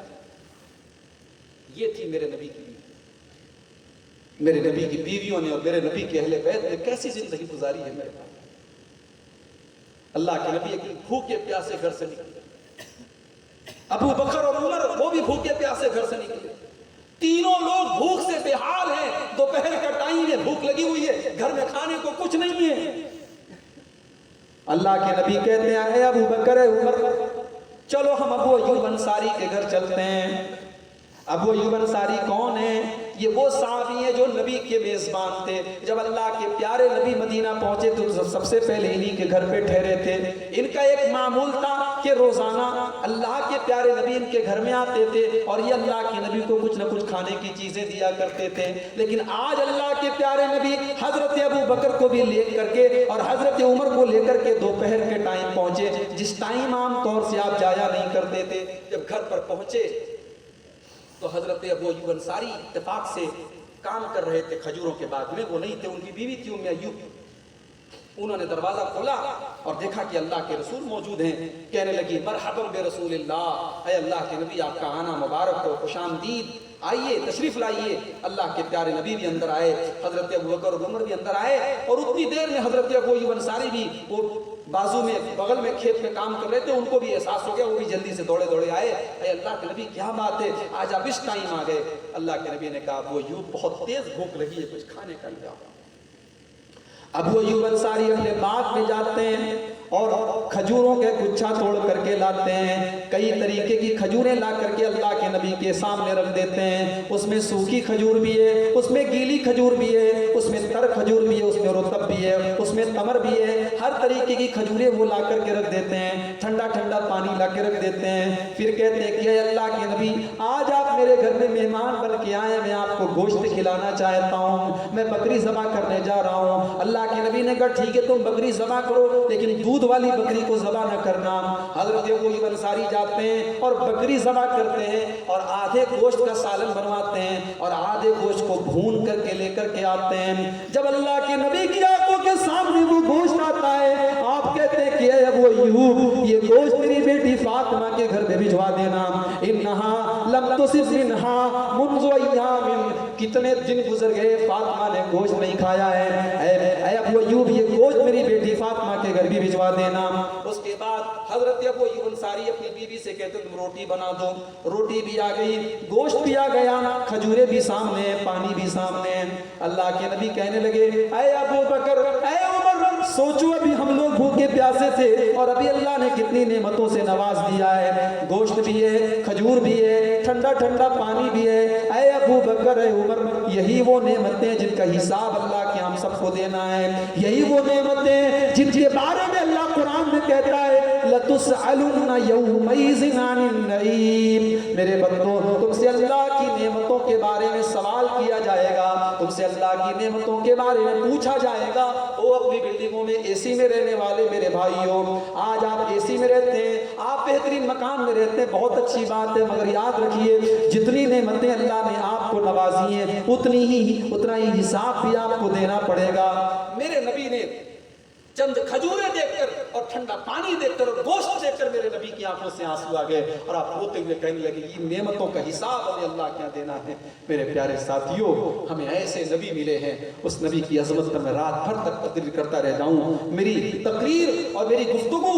یہ تھی میرے نبی کی بیوی، میرے نبی کی بیویوں نے اور میرے نبی کے اہل بیت نے کیسی زندگی گزاری ہے میرے پاس۔ اللہ کے نبی ایک بھوکے پیاسے گھر سے نکلے، ابو بکر اور عمر وہ بھی بھوکے پیاسے گھر سے نکلے، تینوں لوگ بھوک سے بے حال ہیں، دوپہر کا ٹائم ہے، بھوک لگی ہوئی ہے، گھر میں کھانے کو کچھ نہیں ہے۔ اللہ کے نبی کہتے ہیں اے ابو بکر اے عمر چلو ہم ابو ایوب انصاری کے گھر چلتے ہیں۔ ابو ایوب انصاری کون ہیں؟ یہ وہ صحابی ہیں جو نبی کے میزبان تھے۔ جب اللہ کے پیارے نبی مدینہ پہنچے تو سب سے پہلے انہی کے گھر پہ ٹھہرے تھے۔ ان کا ایک معمول تھا کہ روزانہ اللہ کے پیارے نبی ان کے گھر میں آتے تھے اور یہ اللہ کے نبی کو کچھ نہ کچھ کھانے کی چیزیں دیا کرتے تھے۔ لیکن آج اللہ کے پیارے نبی حضرت ابو بکر کو بھی لے کر کے اور حضرت عمر کو لے کر کے دوپہر کے ٹائم پہنچے، جس ٹائم عام طور سے آپ جایا نہیں کرتے تھے۔ جب گھر پر پہنچے تو حضرت ابو ایوب انصاری اتفاق سے کام کر رہے تھے کھجوروں کے باغ میں، وہ نہیں تھے، ان کی بیوی تھی ام ایوب۔ انہوں نے دروازہ کھولا اور دیکھا کہ اللہ کے رسول موجود ہیں۔ کہنے لگی مرحبا برسول اللہ، اے اللہ کے نبی آپ کا آنا مبارک ہو، خوش آمدید، آئیے تشریف لائیے۔ اللہ کے پیارے نبی بھی اندر آئے، حضرت ابو بکر اور عمر بھی اندر آئے، اور اتنی دیر میں حضرت ابو ایوب انصاری بھی وہ بازو میں بغل میں کھیت میں کام کر رہے تھے، ان کو بھی احساس ہو گیا، وہ بھی جلدی سے دوڑے دوڑے آئے۔ اے اللہ کے نبی کیا بات ہے، آج آپ اس ٹائم آ گئے؟ اللہ کے نبی نے کہا ابو ایوب بہت تیز بھوک لگی ہے، کچھ کھانے کا لے آؤ۔ ابو ایوب انصاری اپنے باغ میں جاتے ہیں اور کھجوروں کے گچھا توڑ کر کے لاتے ہیں، کئی طریقے کی کھجوریں لا کر کے اللہ کے نبی کے سامنے رکھ دیتے ہیں۔ اس میں سوکھی کھجور بھی ہے، اس میں گیلی کھجور بھی ہے، اس میں تر کھجور بھی ہے، اس میں رطب بھی ہے، اس میں تمر بھی ہے، ہر طریقے کی کھجوریں وہ لا کر کے رکھ دیتے ہیں، ٹھنڈا ٹھنڈا پانی لا کے رکھ دیتے ہیں۔ پھر کہتے ہیں کہ اے اللہ کے نبی آج آپ میرے گھر میں مہمان بن کے آئے ہیں، میں آپ کو گوشت کھلانا چاہتا ہوں، میں بکری ذبح کرنے جا رہا ہوں۔ اللہ کے نبی نے کہا ٹھیک ہے تم بکری ذبح کرو، لیکن دودھ والی بکری کو ذبح نہ کرنا۔ حضرت ابو ایوب انصاری جاتے ہیں اور بکری ذبح کرتے ہیں اور آدھے گوشت کا سالن بنواتے ہیں اور آدھے گوشت کو بھون کر کے لے کر کے آتے ہیں۔ جب اللہ کے نبی کی آنکھوں کے سامنے وہ گوشت آتا ہے، آپ کہتے ہیں کہ اے ابو ایوب یہ گوشت میری بیٹی فاطمہ کے گھر میں بھجوا دینا، انہا لم تصب منہا منذ ایام، کتنے دن گزر گئے فاطمہ نے گوشت نہیں کھایا ہے، اے ابو ایوب یہ گوشت میری بیٹی فاطمہ کے گھر بھی بھجوا دینا۔ اس کے بعد حضرت ابو ایوب انصاری اپنی بیوی سے کہتے تم روٹی بنا دو، روٹی بھی آ گئی، گوشت بھی آ گیا، کھجورے بھی سامنے ہیں، پانی بھی سامنے ہیں۔ اللہ کے نبی کہنے لگے اے ابو بکر اے عمر سوچو ابھی ہم لوگ بھوکے پیاسے تھے اور ابھی اللہ نے کتنی نعمتوں سے نواز دیا ہے، گوشت بھی ہے، کھجور بھی ہے، ٹھنڈا ٹھنڈا پانی بھی ہے۔ اے ابو بکر اے عمر یہی وہ نعمتیں جن کا حساب اللہ کے ہم سب کو دینا ہے، یہی وہ نعمتیں جن کے بارے میں اللہ قرآن میں کہتا ہے لَتُسْأَلُنَّ يَوْمَئِذٍ عَنِ النَّعِيمِ۔ میرے بندو، تم سے اللہ کی نعمتوں کے بارے میں سوال کیا جائے گا، تم سے اللہ کی نعمتوں کے بارے میں پوچھا جائے گا۔ وہ اپنی بلڈنگوں میں اے سی میں رہنے والے میرے بھائیوں، آج آپ اے سی میں رہتے ہیں، آپ بہترین مکان میں رہتے ہیں، بہت اچھی بات ہے، مگر یاد رکھیے جتنی نعمتیں اللہ نے آپ کو نوازی ہیں اتنا ہی حساب بھی آپ کو دینا پڑے گا۔ میرے نبی نے چند کھجوریں دیکھ کر اور ٹھنڈا پانی دیکھ کر اور گوشت دیکھ کر میرے نبی کی آنکھوں سے آنسو آ گئے اور آپ روتے ہوئے کہنے لگے یہ نعمتوں کا حساب ہمیں اللہ کیا دینا ہے۔ میرے پیارے ساتھیوں، ہمیں ایسے نبی ملے ہیں، اس نبی کی عظمت پر میں رات بھر تک تقریر کرتا رہ جاؤں، میری تقریر اور میری گفتگو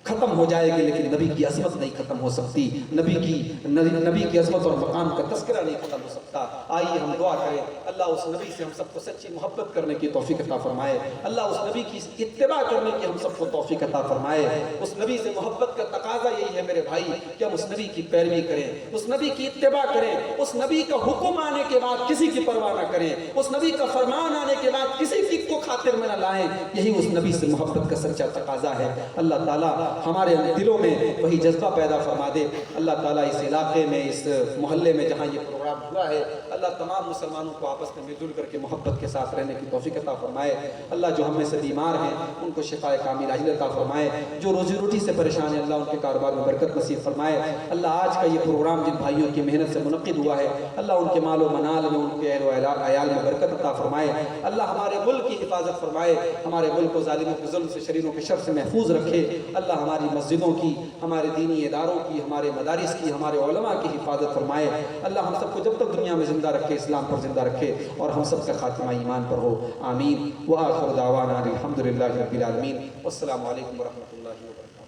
ختم ہو جائے گی لیکن نبی کی عظمت نہیں ختم ہو سکتی، نبی کی عظمت اور مقام کا تذکرہ نہیں ختم ہو سکتا۔ آئیے ہم دعا کریں اللہ اس نبی سے ہم سب کو سچی محبت کرنے کی توفیق عطا فرمائے، اللہ اس نبی کی اتباع کرنے کی ہم سب کو توفیق عطا فرمائے۔ اس نبی سے محبت کا تقاضا یہی ہے میرے بھائی کہ ہم اس نبی کی پیروی کریں، اس نبی کی اتباع کریں، اس نبی کا حکم آنے کے بعد کسی کی پرواہ نہ کریں، اس نبی کا فرمان آنے کے بعد کسی کی کو خاطر میں نہ لائیں، یہی اس نبی سے محبت کا سچا تقاضا ہے۔ اللہ تعالیٰ ہمارے دلوں میں وہی جذبہ پیدا فرما دے۔ اللہ تعالیٰ اس علاقے میں، اس محلے میں جہاں یہ پروگرام ہوا ہے، اللہ تمام مسلمانوں کو آپس میں مل جل کر کے محبت کے ساتھ رہنے کی توفیق عطا فرمائے۔ اللہ جو ہم میں سے بیمار ہیں ان کو شفا کاملہ عاجلہ عطا فرمائے، جو روزی روٹی سے پریشان ہیں اللہ ان کے کاروبار میں برکت نصیب فرمائے۔ اللہ آج کا یہ پروگرام جن بھائیوں کی محنت سے منعقد ہوا ہے اللہ ان کے مال و منال میں، ان کے اہل و عیال میں برکت عطا فرمائے۔ اللہ ہمارے ملک کی حفاظت فرمائے، ہمارے ملک کو ظالموں کے ظلم سے، شریروں کے شر سے محفوظ رکھے۔ اللہ ہماری مسجدوں کی، ہمارے دینی اداروں کی، ہمارے مدارس کی، ہمارے علماء کی حفاظت فرمائے۔ اللہ ہم سب کو جب تک دنیا میں زندہ رکھے اسلام پر زندہ رکھے اور ہم سب کا خاتمہ ایمان پر ہو، آمین۔ وآخر دعوانا الحمدللہ رب العالمین، والسلام علیکم ورحمۃ اللہ وبرکاتہ۔